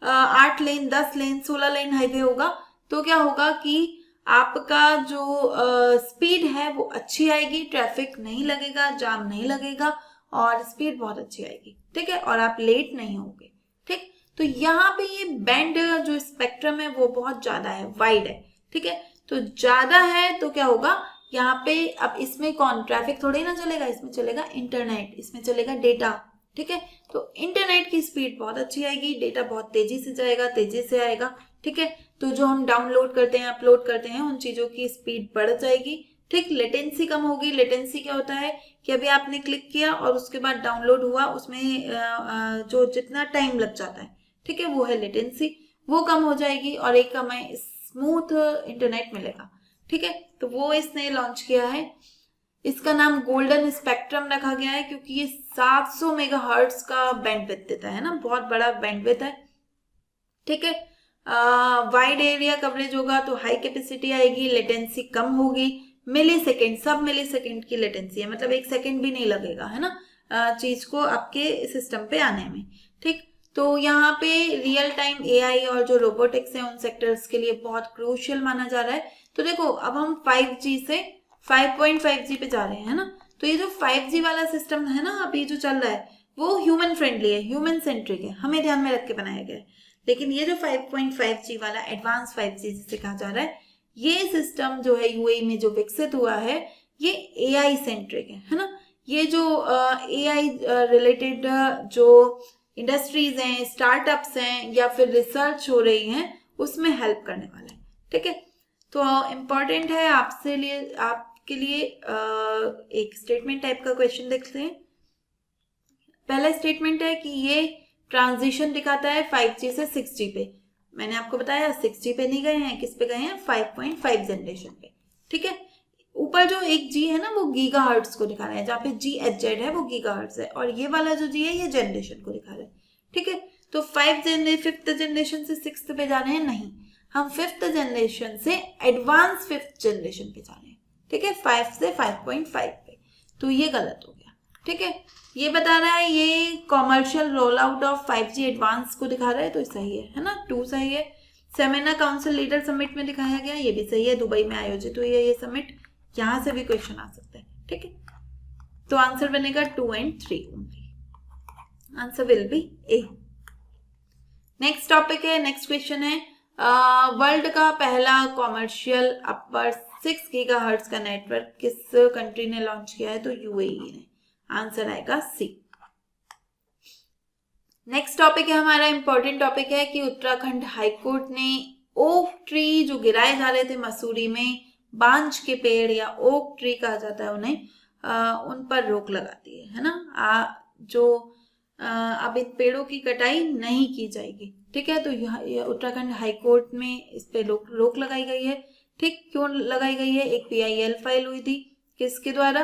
8 लेन, 10 लेन, 16 लेन हाईवे होगा, तो क्या होगा कि आपका जो स्पीड है वो अच्छी आएगी, ट्रैफिक नहीं लगेगा, जाम नहीं लगेगा और स्पीड बहुत अच्छी आएगी। ठीक है, और आप लेट नहीं होगे। ठीक, तो यहाँ पे ये बैंड जो स्पेक्ट्रम है वो बहुत ज्यादा है, वाइड है। ठीक है, तो ज्यादा है तो क्या होगा यहाँ पे, अब इसमें कौन ट्रैफिक थोड़ी ना चलेगा, इसमें चलेगा इंटरनेट, इसमें चलेगा डेटा। ठीक है, तो इंटरनेट की स्पीड बहुत अच्छी आएगी, डेटा बहुत तेजी से जाएगा, तेजी से आएगा। ठीक है, तो जो हम डाउनलोड करते हैं, अपलोड करते हैं, उन चीजों की स्पीड बढ़ जाएगी। ठीक, लेटेंसी कम होगी। लेटेंसी क्या होता है कि अभी आपने क्लिक किया और उसके बाद डाउनलोड हुआ, उसमें जो जितना टाइम लग जाता है, ठीक है, वो है लेटेंसी, वो कम हो जाएगी और एक हमें स्मूथ इंटरनेट मिलेगा। ठीक है, तो वो इसने लॉन्च किया है। इसका नाम गोल्डन स्पेक्ट्रम रखा गया है क्योंकि ये 700 मेगाहर्ट्ज का बैंडविड्थ देता है ना, बहुत बड़ा बैंडविड्थ है। ठीक है, वाइड एरिया कवरेज होगा तो हाई कैपेसिटी आएगी, लेटेंसी कम होगी, मिलीसेकंड, सब मिलीसेकंड की लेटेंसी है, मतलब 1 सेकंड भी नहीं लगेगा, है ना, चीज को आपके सिस्टम पे आने में। ठीक, तो यहाँ पे रियल टाइम AI और जो रोबोटिक्स है उन सेक्टर्स के लिए बहुत क्रूशियल माना जा रहा है। तो देखो, अब हम 5G से 5.5G पे जा रहे हैं ना, तो ये जो 5G वाला सिस्टम है ना अभी जो चल रहा है वो ह्यूमन फ्रेंडली है, ह्यूमन सेंट्रिक है, हमें ध्यान में रख के बनाया गया है। लेकिन ये जो 5.5G वाला एडवांस 5G जिसे कहा जा रहा है, ये सिस्टम जो है यूएई में जो विकसित हुआ है ये एआई सेंट्रिक है ना। ये जो एआई रिलेटेड जो इंडस्ट्रीज हैं, स्टार्टअप्स हैं या फिर रिसर्च हो रही हैं उसमें हेल्प करने वाला है। ठीक है, तो इम्पॉर्टेंट है आपके लिए एक स्टेटमेंट टाइप का क्वेश्चन देखते हैं। पहला स्टेटमेंट है कि ये ट्रांजिशन दिखाता है 5G से 6G पे। मैंने आपको बताया 6G पे नहीं गए हैं, किस पे गए हैं, 5.5 जनरेशन पे। ठीक है, ऊपर जो एक G है ना वो गीगाहर्ट्ज को दिखा रहा है, जहाँ पे GHz है वो गीगाहर्ट्ज है, और ये वाला जो G है ये जनरेशन को दिखा रहा है। ठीक है, तो 5th जनरेशन से 6th पे जा रहे हैं, नहीं, हम 5th जनरेशन से एडवांस 5th जनरेशन पे जा रहे हैं। ठीक है, 5 से 5.5 पे, तो ये गलत हो गया। ठीक है, ये बता रहा है ये commercial roll out of 5G advance को दिखा रहा है, तो सही है ना, 2 सही है। सेमिना काउंसिल लीडर समिट में दिखाया गया, ये भी सही है, दुबई में आयोजित हुई है ये समिट, यहां से भी क्वेश्चन आ सकता है। ठीक है, तो आंसर बनेगा 2 and 3 only, answer will B A. Next topic है, नेक्स्ट क्वेश्चन है, वर्ल्ड का पहला कॉमर्शियल अपर 6 गीगाहर्ट्ज का नेटवर्क किस कंट्री ने लॉन्च किया है, तो यूएई ने, आंसर आएगा सी। नेक्स्ट टॉपिक है हमारा, इंपॉर्टेंट टॉपिक है कि उत्तराखंड हाईकोर्ट ने ओक ट्री जो गिराए जा रहे थे मसूरी में, बांज के पेड़ या ओक ट्री कहा जाता है उन्हें, उन पर रोक लगा दी है ना, अब इन पेड़ों की कटाई नहीं की जाएगी। ठीक है, तो उत्तराखंड हाईकोर्ट में इस पे रोक लगाई गई है। ठीक, क्यों लगाई गई है, एक PIL फाइल हुई थी, किसके द्वारा,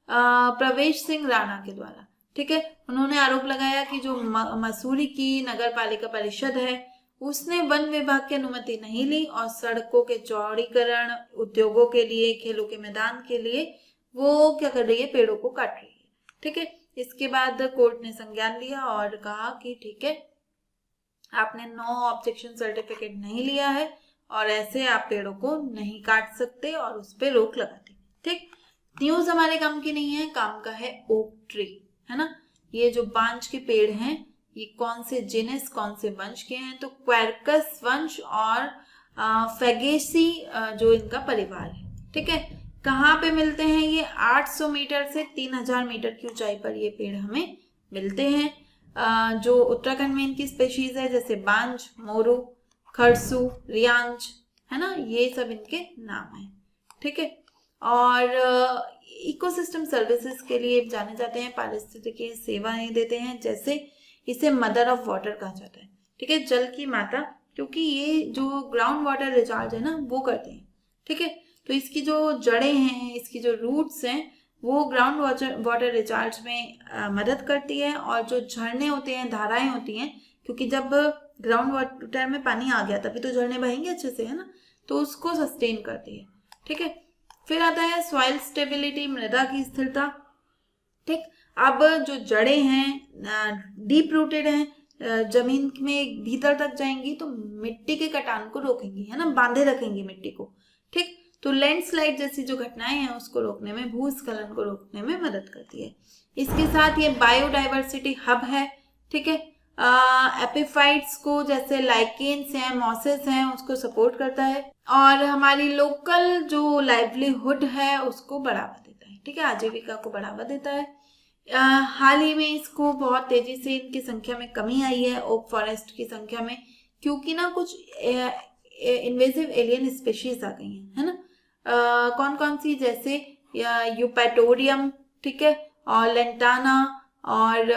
प्रवेश सिंह राणा के द्वारा। ठीक है, उन्होंने आरोप लगाया कि जो मसूरी की नगर पालिका परिषद है उसने वन विभाग की अनुमति नहीं ली और सड़कों के चौड़ीकरण, उद्योगों के लिए, खेलों के मैदान के लिए वो क्या कर रही है, पेड़ों को काट रही है। ठीक है, इसके बाद कोर्ट ने संज्ञान लिया और कहा कि ठीक है, आपने नो ऑब्जेक्शन सर्टिफिकेट नहीं लिया है और ऐसे आप पेड़ों को नहीं काट सकते और उस पर रोक लगा दी। ठीक, न्यूज हमारे काम की नहीं है, काम का है ओक ट्री, है ना। ये जो बांज के पेड़ हैं ये कौन से जीनस, कौन से वंश के हैं, तो क्वेर्कस वंश और फेगेसी जो इनका परिवार है। ठीक है, कहाँ पे मिलते हैं ये, 800 मीटर से 3000 मीटर की ऊंचाई पर ये पेड़ हमें मिलते हैं। जो उत्तराखंड में इनकी स्पेशीज है जैसे बांज, मोरू, खरसू, रियांज, है ना, ये सब इनके नाम है। ठीक है, और इकोसिस्टम सर्विसेज के लिए जाने जाते हैं, पारिस्थितिकी सेवाएं देते हैं, जैसे इसे मदर ऑफ वाटर कहा जाता है। ठीक है, जल की माता, क्योंकि ये जो ग्राउंड वाटर रिचार्ज है ना वो करते हैं। ठीक है, तो इसकी जो जड़ें हैं, इसकी जो रूट्स हैं वो ग्राउंड वाटर रिचार्ज में मदद करती है, और जो झरने होते हैं, धाराएं होती हैं, क्योंकि जब ग्राउंड वाटर में पानी आ गया तभी तो झरने बहेंगे अच्छे से, है ना, तो उसको सस्टेन करती है। ठीक है, फिर आता है सॉइल स्टेबिलिटी, मृदा की स्थिरता। ठीक, अब जो जड़ें हैं डीप रूटेड हैं, जमीन में भीतर तक जाएंगी तो मिट्टी के कटान को रोकेंगी, है ना, बांधे रखेंगी मिट्टी को। ठीक, तो लैंडस्लाइड जैसी जो घटनाएं हैं उसको रोकने में, भूस्खलन को रोकने में मदद करती है। इसके साथ ये बायोडाइवर्सिटी हब है। ठीक है, एपिफाइट्स को जैसे लाइकेन्स हैं, मॉसेस हैं, उसको सपोर्ट करता है, और हमारी लोकल जो लाइवलीहुड है उसको बढ़ावा देता है। ठीक है, आजीविका को बढ़ावा देता है। हाल ही में इसको बहुत तेजी से इनकी संख्या में कमी आई है, ओक फॉरेस्ट की संख्या में, क्योंकि ना कुछ इन्वेसिव एलियन स्पेशीज आ गई हैं, है ना, कौन कौन सी, जैसे यूपेटोरियम, ठीक है, और लेंटाना, और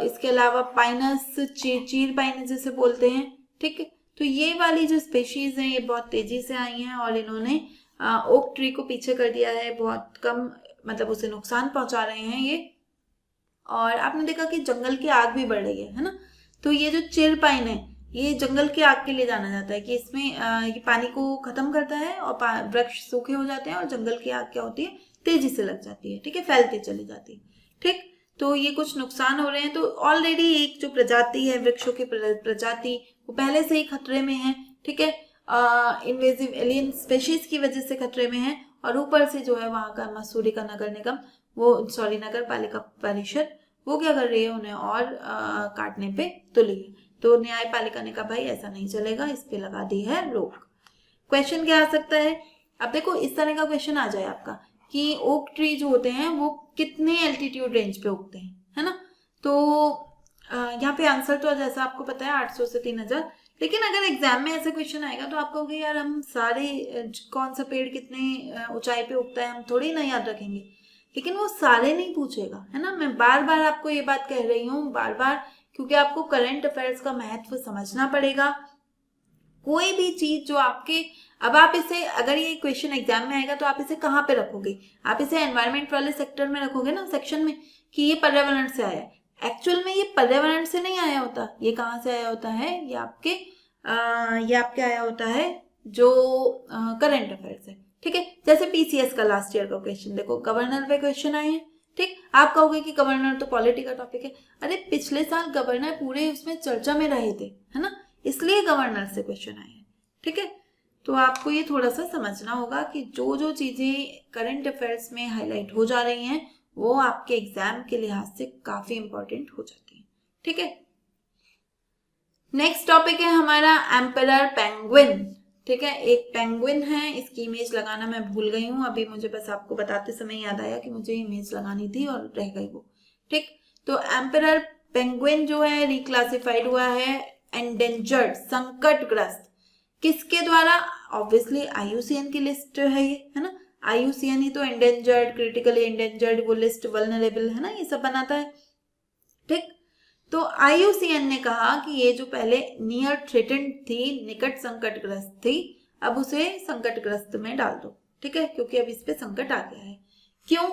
इसके अलावा पाइनस, चीर पाइनस जिसे बोलते हैं। ठीक है, तो ये वाली जो स्पेशीज हैं ये बहुत तेजी से आई हैं और इन्होंने ओक ट्री को पीछे कर दिया है, बहुत कम, मतलब उसे नुकसान पहुंचा रहे हैं ये। और आपने देखा कि जंगल की आग भी बढ़ रही है ना, तो ये जो चिर पाइन है ये जंगल की आग के लिए जाना जाता है कि इसमें ये पानी को खत्म करता है और वृक्ष सूखे हो जाते हैं और जंगल की आग क्या होती है, तेजी से लग जाती है। ठीक है, फैलती चली जाती है। ठीक, तो ये कुछ नुकसान हो रहे हैं। तो ऑलरेडी एक जो प्रजाति है, वृक्षों की प्रजाति, वो पहले से ही खतरे में है। ठीक है, इन्वेजिव एलियन स्पेशीज की वजह से खतरे में है, और ऊपर से जो है वहां का मसूरी का नगर निगम वो सॉरी नगर पालिका परिषद वो क्या कर रही है, उन्हें और काटने पे तुली है। तो न्यायपालिका ने कहा भाई ऐसा नहीं चलेगा, इस पे लगा दी है रोक। क्वेश्चन क्या आ सकता है, अब देखो इस तरह का क्वेश्चन आ जाए आपका कि ओक ट्री जो होते हैं वो कितने एल्टीट्यूड रेंज पे उगते हैं, है ना। तो यहाँ पे आंसर तो जैसा आपको पता है 800 से 3000, लेकिन अगर एग्जाम में ऐसा क्वेश्चन आएगा तो आप कहोगे यार हम सारे कौन सा पेड़ कितने ऊंचाई पे उगता है हम थोड़ी ना याद रखेंगे, लेकिन वो सारे नहीं पूछेगा, है ना। मैं बार बार आपको ये बात कह रही हूँ, बार बार, क्योंकि आपको करंट अफेयर्स का महत्व समझना पड़ेगा। कोई भी चीज जो आपके, अब आप इसे, अगर ये क्वेश्चन एग्जाम में आएगा तो आप इसे कहाँ पे रखोगे, आप इसे एनवायरमेंट वाले सेक्टर में रखोगे ना, सेक्शन में, कि ये पर्यावरण से आया है। एक्चुअल में ये पर्यावरण से नहीं आया होता, ये कहाँ से आया होता है, ये आपके आया होता है जो करंट अफेयर्स है, ठीक है। जैसे पीसीएस का लास्ट ईयर का क्वेश्चन देखो, गवर्नर पे क्वेश्चन आए हैं, ठीक। आप कहोगे कि गवर्नर तो पॉलिटी का टॉपिक है, अरे पिछले साल गवर्नर पूरे उसमें चर्चा में रहे थे, है ना, इसलिए गवर्नर से क्वेश्चन आए हैं, ठीक है। तो आपको ये थोड़ा सा समझना होगा कि जो जो चीजें करंट अफेयर्स में हाईलाइट हो जा रही हैं वो आपके एग्जाम के लिहाज से काफी इंपॉर्टेंट हो जाती है, ठीक है। नेक्स्ट टॉपिक है हमारा एम्परर पेंगुइन, ठीक है। एक पेंगुइन है, इसकी इमेज लगाना मैं भूल गई हूँ, अभी मुझे बस आपको बताते समय याद आया कि मुझे इमेज लगानी थी और रह गई वो, ठीक। तो एम्परर पेंगुइन जो है रिक्लासिफाइड हुआ है एंडेंजर्ड, संकटग्रस्त, किसके द्वारा, ऑब्वियसली आईयूसीएन की लिस्ट है ये, है ना। आईयूसीएन ही तो एंडेंजर्ड, क्रिटिकली एंडेंजर्ड वो लिस्ट, वल्नरेबल, है ना, ये सब बनाता है, ठीक। तो आईयूसीएन ने कहा कि ये जो पहले नियर थ्रेटेंड थी, निकट संकटग्रस्त थी, अब उसे संकटग्रस्त में डाल दो, ठीक है, क्योंकि अब इस पे संकट आ गया है। क्यों,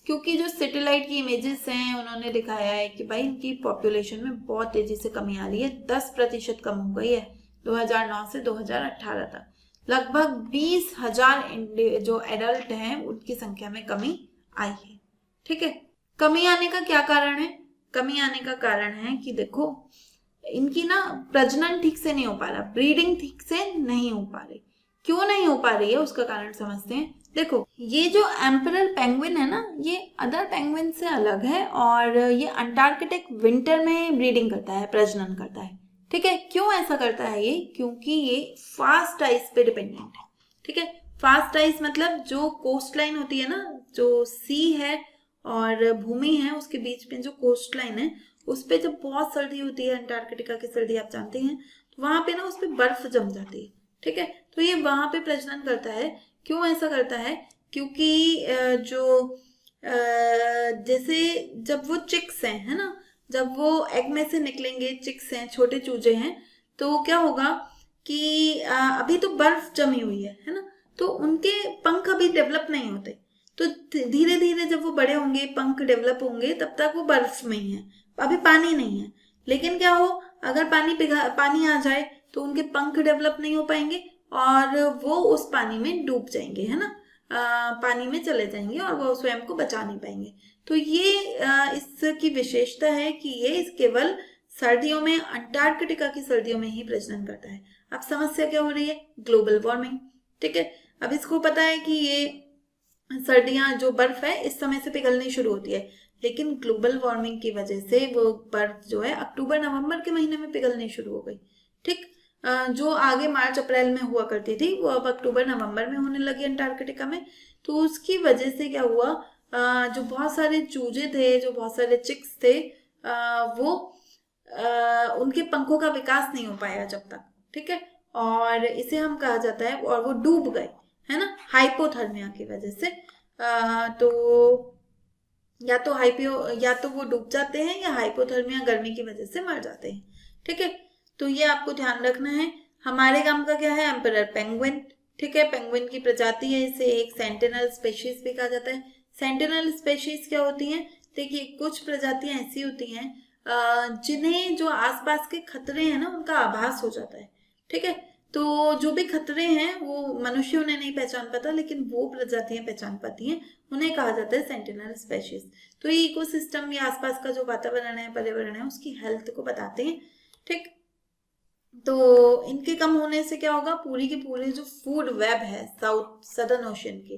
क्योंकि जो सैटेलाइट की इमेजेस हैं उन्होंने दिखाया है कि भाई इनकी पॉपुलेशन में बहुत तेजी से कमी आ रही है, 10% कम हो गई है 2009 से 2018 तक। लगभग 20,000 जो एडल्ट हैं उनकी संख्या में कमी आई है, ठीक है। कमी आने का क्या कारण है, कमी आने का कारण है कि देखो इनकी ना प्रजनन ठीक से नहीं हो पा रहा, ब्रीडिंग ठीक से नहीं हो पा रही। क्यों नहीं हो पा रही है उसका कारण समझते हैं। देखो ये जो एम्परर पेंगुइन है ना, ये अदर पेंगुइन से अलग है और ये अंटार्कटिक विंटर में ब्रीडिंग करता है, प्रजनन करता है, ठीक है। क्यों ऐसा करता है ये, क्योंकि ये फास्ट आइस पे डिपेंडेंट है, ठीक है। फास्ट आइस मतलब जो कोस्ट लाइन होती है ना, जो सी है और भूमि है उसके बीच में जो कोस्ट लाइन है, उस पे जब बहुत सर्दी होती है, अंटार्कटिका की सर्दी आप जानते हैं, तो वहां पे ना उस पे बर्फ जम जाती है, ठीक है। तो ये वहां पे प्रजनन करता है। क्यों ऐसा करता है, क्योंकि जो जैसे जब वो चिक्स हैं, है ना, जब वो एग में से निकलेंगे, चिक्स हैं, छोटे चूजे हैं, तो क्या होगा कि अभी तो बर्फ जमी हुई है ना, तो उनके पंख अभी डेवलप नहीं होते, तो धीरे धीरे जब वो बड़े होंगे, पंख डेवलप होंगे, तब तक वो बर्फ में ही है, अभी पानी नहीं है। लेकिन क्या हो, अगर पानी आ जाए तो उनके पंख डेवलप नहीं हो पाएंगे और वो उस पानी में डूब जाएंगे, है ना, पानी में चले जाएंगे और वो स्वयं को बचा नहीं पाएंगे। तो ये इसकी विशेषता है कि ये इस केवल सर्दियों में, अंटार्कटिका की सर्दियों में ही प्रजनन करता है। अब समस्या क्या हो रही है, ग्लोबल वार्मिंग, ठीक है। अब इसको पता है कि ये सर्दियां जो बर्फ है इस समय से पिघलनी शुरू होती है, लेकिन ग्लोबल वार्मिंग की वजह से वो बर्फ जो है अक्टूबर नवंबर के महीने में पिघलनी शुरू हो गई, ठीक। जो आगे मार्च अप्रैल में हुआ करती थी वो अब अक्टूबर नवंबर में होने लगी अंटार्कटिका में। तो उसकी वजह से क्या हुआ, जो बहुत सारे चूजे थे, जो बहुत सारे चिक्स थे, वो उनके पंखों का विकास नहीं हो पाया जब तक, ठीक है। और इसे हम कहा जाता है, और वो डूब गए, है ना, हाइपोथर्मिया की वजह से। तो या तो वो डूब जाते हैं या हाइपोथर्मिया गर्मी की वजह से मर जाते हैं, ठीक है। तो ये आपको ध्यान रखना है। हमारे काम का क्या है, एम्परर पेंगुइन, ठीक है, पेंगुइन की प्रजाति है, इसे एक सेंटिनल स्पेशीज भी कहा जाता है। सेंटिनल स्पेशीज क्या होती हैं, देखिए कुछ प्रजातियां ऐसी होती हैं जिन्हें जो आसपास के खतरे हैं ना उनका आभास हो जाता है, ठीक है। तो जो भी खतरे हैं वो मनुष्य उन्हें नहीं पहचान पाता, लेकिन वो प्रजातियां पहचान पाती हैं, उन्हें कहा जाता है सेंटिनल स्पेशीज। तो ये इकोसिस्टम या आसपास का जो वातावरण है, पर्यावरण है, उसकी हेल्थ को बताते हैं, ठीक। तो इनके कम होने से क्या होगा, पूरी की पूरी जो फूड वेब है साउथ सदर्न ओशन की,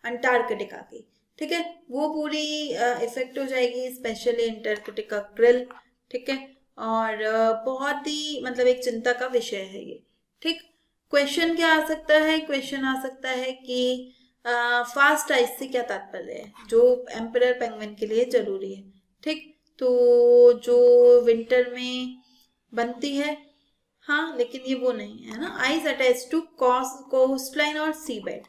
अंटार्कटिका की, ठीक है, वो पूरी इफेक्ट हो जाएगी, स्पेशली एंटार्कटिका क्रिल। ठीक है, और बहुत ही मतलब एक चिंता का विषय है ये। ठीक, क्वेश्चन क्या आ सकता है? क्वेश्चन आ सकता है कि फास्ट आइस से क्या तात्पर्य है, जो एम्परर पेंगुइन के लिए जरूरी है। ठीक, तो जो विंटर में बनती है, हाँ, लेकिन ये वो नहीं है ना, ice attach to coast line और सी बेड।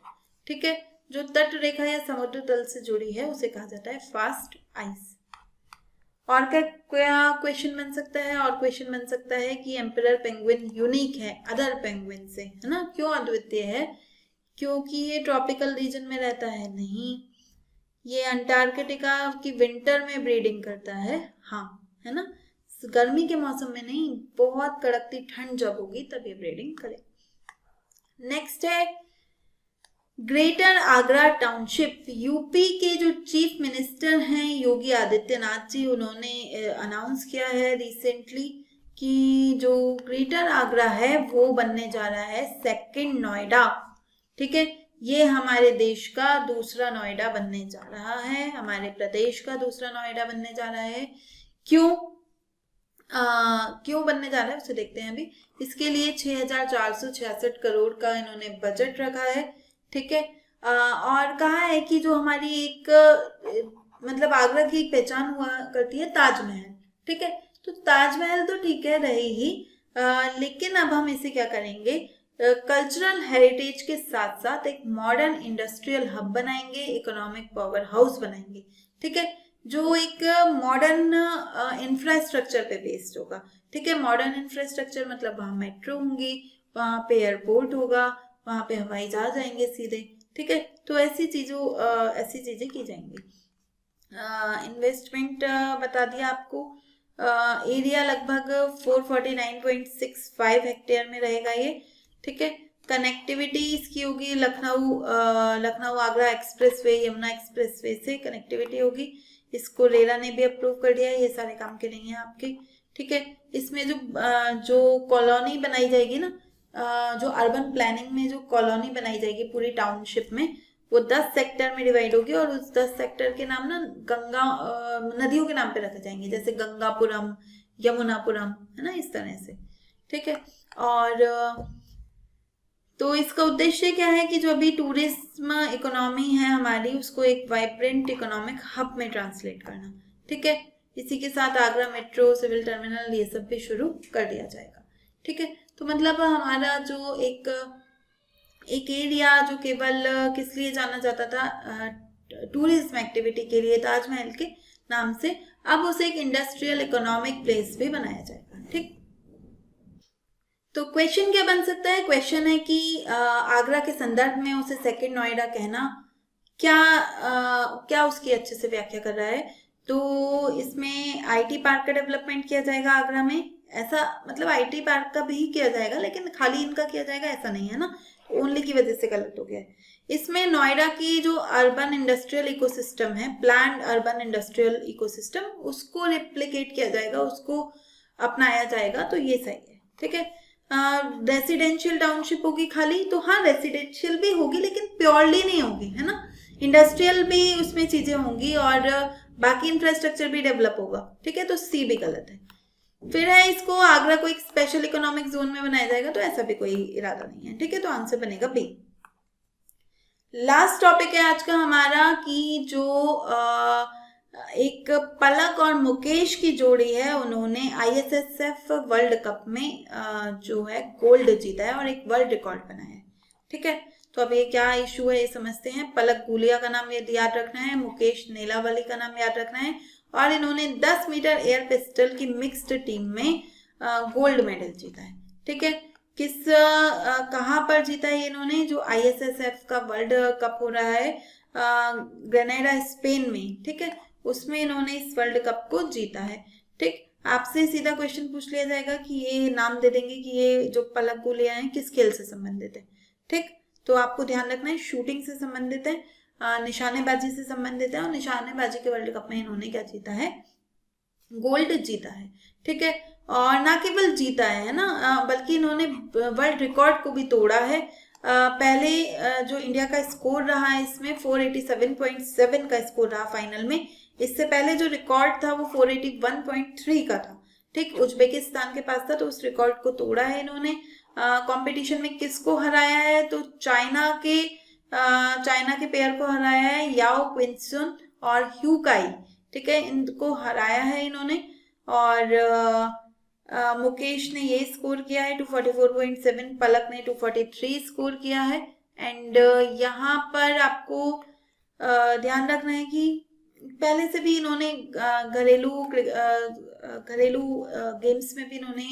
ठीक है, जो तट रेखा या समुद्र तल से जुड़ी है उसे कहा जाता है फास्ट आइस। और क्या क्वेश्चन बन सकता है? और क्वेश्चन बन सकता है कि एम्परर पेंगुइन यूनिक है अदर पेंगुइन से, है ना? क्यों अद्वितीय है? क्योंकि ये ट्रॉपिकल रीजन में रहता है? नहीं, ये अंटार्कटिका की विंटर में ब्रीडिंग करता है, हाँ, है ना, गर्मी के मौसम में नहीं, बहुत कड़कती ठंड जब होगी तब ये ब्रीडिंग करे। नेक्स्ट है ग्रेटर आगरा टाउनशिप। यूपी के जो चीफ मिनिस्टर हैं योगी आदित्यनाथ जी, उन्होंने अनाउंस किया है रिसेंटली कि जो ग्रेटर आगरा है वो बनने जा रहा है सेकंड नोएडा। ठीक है, ये हमारे देश का दूसरा नोएडा बनने जा रहा है, हमारे प्रदेश का दूसरा नोएडा बनने जा रहा है। क्यों क्यों बनने जा रहा है उसे देखते हैं अभी। इसके लिए 6,466 करोड़ का इन्होंने बजट रखा है। ठीक है, और कहा है कि जो हमारी एक मतलब आगरा की एक पहचान हुआ करती है ताजमहल। ठीक है, तो ताजमहल तो ठीक है रही ही, लेकिन अब हम इसे क्या करेंगे, कल्चरल हेरिटेज के साथ साथ एक मॉडर्न इंडस्ट्रियल हब बनाएंगे, इकोनॉमिक पावर हाउस बनाएंगे। ठीक है, जो एक मॉडर्न इंफ्रास्ट्रक्चर पे बेस्ड होगा। ठीक है, मॉडर्न इंफ्रास्ट्रक्चर मतलब वहाँ मेट्रो होंगी, वहाँ पे एयरपोर्ट होगा, वहाँ पे हवाई जहाज आएंगे सीधे। ठीक है, तो ऐसी चीजें की जाएंगी। इन्वेस्टमेंट बता दिया आपको। एरिया लगभग 449.65 हेक्टेयर में रहेगा ये। ठीक है, कनेक्टिविटी इसकी होगी लखनऊ आगरा एक्सप्रेसवे, यमुना एक्सप्रेसवे से कनेक्टिविटी होगी। इसको रेरा ने भी अप्रूव कर दिया है, ये सारे काम के नहीं है आपके। ठीक है, इसमें जो कॉलोनी बनाई जाएगी ना, जो अर्बन प्लानिंग में जो कॉलोनी बनाई जाएगी पूरी टाउनशिप में, वो 10 सेक्टर में डिवाइड होगी और उस 10 सेक्टर के नाम ना गंगा नदियों के नाम पे रखे जाएंगे, जैसे गंगापुरम, यमुनापुरम, है ना, इस तरह से। ठीक है, और तो इसका उद्देश्य क्या है कि जो अभी टूरिज्म इकोनॉमी है हमारी, उसको एक वाइब्रेंट इकोनॉमिक हब में ट्रांसलेट करना। ठीक है, इसी के साथ आगरा मेट्रो, सिविल टर्मिनल, ये सब भी शुरू कर दिया जाएगा। ठीक है, तो मतलब हमारा जो एक एरिया जो केवल किस लिए जाना जाता था, टूरिज्म एक्टिविटी के लिए, ताजमहल के नाम से, अब उसे एक इंडस्ट्रियल इकोनॉमिक प्लेस भी बनाया जाएगा। ठीक, तो क्वेश्चन क्या बन सकता है? क्वेश्चन है कि आगरा के संदर्भ में उसे सेकंड नोएडा कहना क्या उसकी अच्छे से व्याख्या कर रहा है। तो इसमें आईटी पार्क का डेवलपमेंट किया जाएगा आगरा में, ऐसा मतलब आईटी पार्क का भी किया जाएगा, लेकिन खाली इनका किया जाएगा ऐसा नहीं है ना, ओनली की वजह से गलत हो गया है। इसमें नोएडा की जो अर्बन इंडस्ट्रियल इकोसिस्टम है, प्लान्ड अर्बन इंडस्ट्रियल इकोसिस्टम, उसको रिप्लिकेट किया जाएगा, उसको अपनाया जाएगा, तो ये सही है। ठीक है, रेसिडेंशियल टाउनशिप होगी खाली, तो हाँ रेसिडेंशियल भी होगी लेकिन प्योरली नहीं होगी, है ना, इंडस्ट्रियल भी उसमें चीजें होंगी और बाकी इंफ्रास्ट्रक्चर भी डेवलप होगा। ठीक है, तो सी भी गलत है। फिर है इसको आगरा को एक स्पेशल इकोनॉमिक जोन में बनाया जाएगा, तो ऐसा भी कोई इरादा नहीं है। ठीक है, तो आंसर बनेगा बी। लास्ट टॉपिक है आज का हमारा कि जो एक पलक और मुकेश की जोड़ी है, उन्होंने ISSF वर्ल्ड कप में जो है गोल्ड जीता है और एक वर्ल्ड रिकॉर्ड बनाया है। ठीक है, तो अब ये क्या इशू है ये समझते हैं। पलक गुलिया का नाम याद रखना है, मुकेश नेलावली का नाम याद रखना है, और इन्होंने 10 मीटर एयर पिस्टल की मिक्स्ड टीम में गोल्ड मेडल जीता है। ठीक है, कहाँ पर जीता है इन्होंने? जो ISSF का वर्ल्ड कप हो रहा है ग्रेनाडा स्पेन में, ठीक है, उसमें इन्होंने इस वर्ल्ड कप को जीता है। ठीक, आपसे सीधा क्वेश्चन पूछ लिया जाएगा कि ये नाम दे देंगे कि ये जो पलक गुलिया हैं किस खेल से संबंधित है। ठीक, तो आपको ध्यान रखना है शूटिंग से संबंधित है, निशानेबाजी से संबंधित है, और निशानेबाजी के वर्ल्ड कप में इन्होंने क्या जीता है? गोल्ड जीता है। ठीक है, और ना केवल जीता है ना, बल्कि इन्होंने वर्ल्ड रिकॉर्ड को भी तोड़ा है। पहले जो इंडिया का स्कोर रहा है इसमें 487.7 का स्कोर रहा फाइनल में। इससे पहले जो रिकॉर्ड था वो 481.3 का था। ठीक, उज्बेकिस्तान के पास था, तो उस रिकॉर्ड को तोड़ा है इन्होंने। कंपटीशन में किसको हराया है, तो चाइना के पेयर को हराया है, याओ क्विंसन और ह्यू काई। ठीक है, इनको हराया है इन्होंने। और मुकेश ने ये स्कोर किया है 244.7, पलक ने 243 स्कोर किया है। एंड यहाँ पर आपको ध्यान रखना है कि पहले से भी इन्होंने घरेलू गेम्स में भी इन्होंने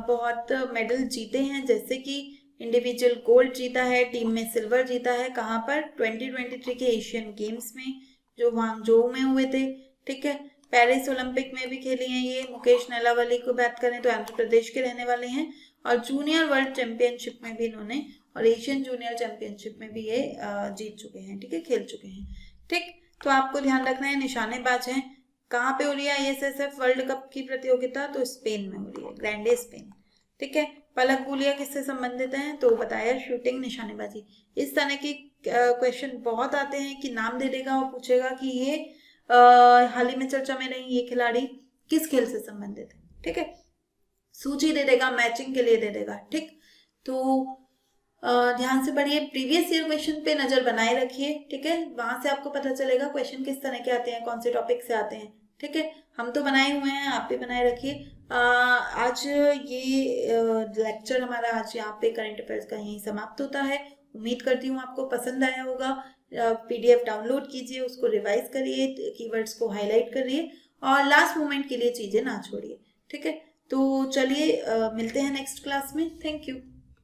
बहुत मेडल जीते हैं, जैसे कि इंडिविजुअल गोल्ड जीता है, टीम में सिल्वर जीता है। कहाँ पर, 2023 के एशियन गेम्स में जो वांगझोउ में हुए थे। ठीक है, पेरिस ओलंपिक में भी खेली हैं ये। मुकेश नलावली को बात करें तो आंध्र प्रदेश के रहने वाले हैं, और जूनियर वर्ल्ड चैंपियनशिप में भी इन्होंने, और एशियन जूनियर चैंपियनशिप में भी ये जीत चुके हैं। ठीक है, खेल चुके हैं। ठीक, तो आपको ध्यान रखना है, निशानेबाज हैं। कहाँ पे हो रही है ISSF वर्ल्ड कप की प्रतियोगिता, तो स्पेन में हो रही है, ग्रैंडे स्पेन। ठीक है, पलक गुलिया किससे संबंधित हैं, तो बताया शूटिंग, निशानेबाजी। इस तरह के क्वेश्चन बहुत आते हैं कि नाम दे देगा और पूछेगा कि ये हाल ही में चर्चा में रही ये खिलाड़ी किस खेल से संबंधित है। ठीक है, सूची दे देगा, मैचिंग के लिए दे देगा। ठीक, तो ध्यान से पढ़िए, प्रीवियस ईयर क्वेश्चन पे नजर बनाए रखिए। ठीक है, वहां से आपको पता चलेगा क्वेश्चन किस तरह के आते हैं, कौन से टॉपिक से आते हैं। ठीक है, हम तो बनाए हुए हैं, आप भी बनाए रखिए। आज ये लेक्चर हमारा आज यहाँ पे करंट अफेयर्स का यहीं समाप्त होता है। उम्मीद करती हूँ आपको पसंद आया होगा। PDF डाउनलोड कीजिए, उसको रिवाइज करिए, कीवर्ड्स को हाईलाइट करिए, और लास्ट मोमेंट के लिए चीजें ना छोड़िए। ठीक है, तो चलिए मिलते हैं नेक्स्ट क्लास में। Thank you.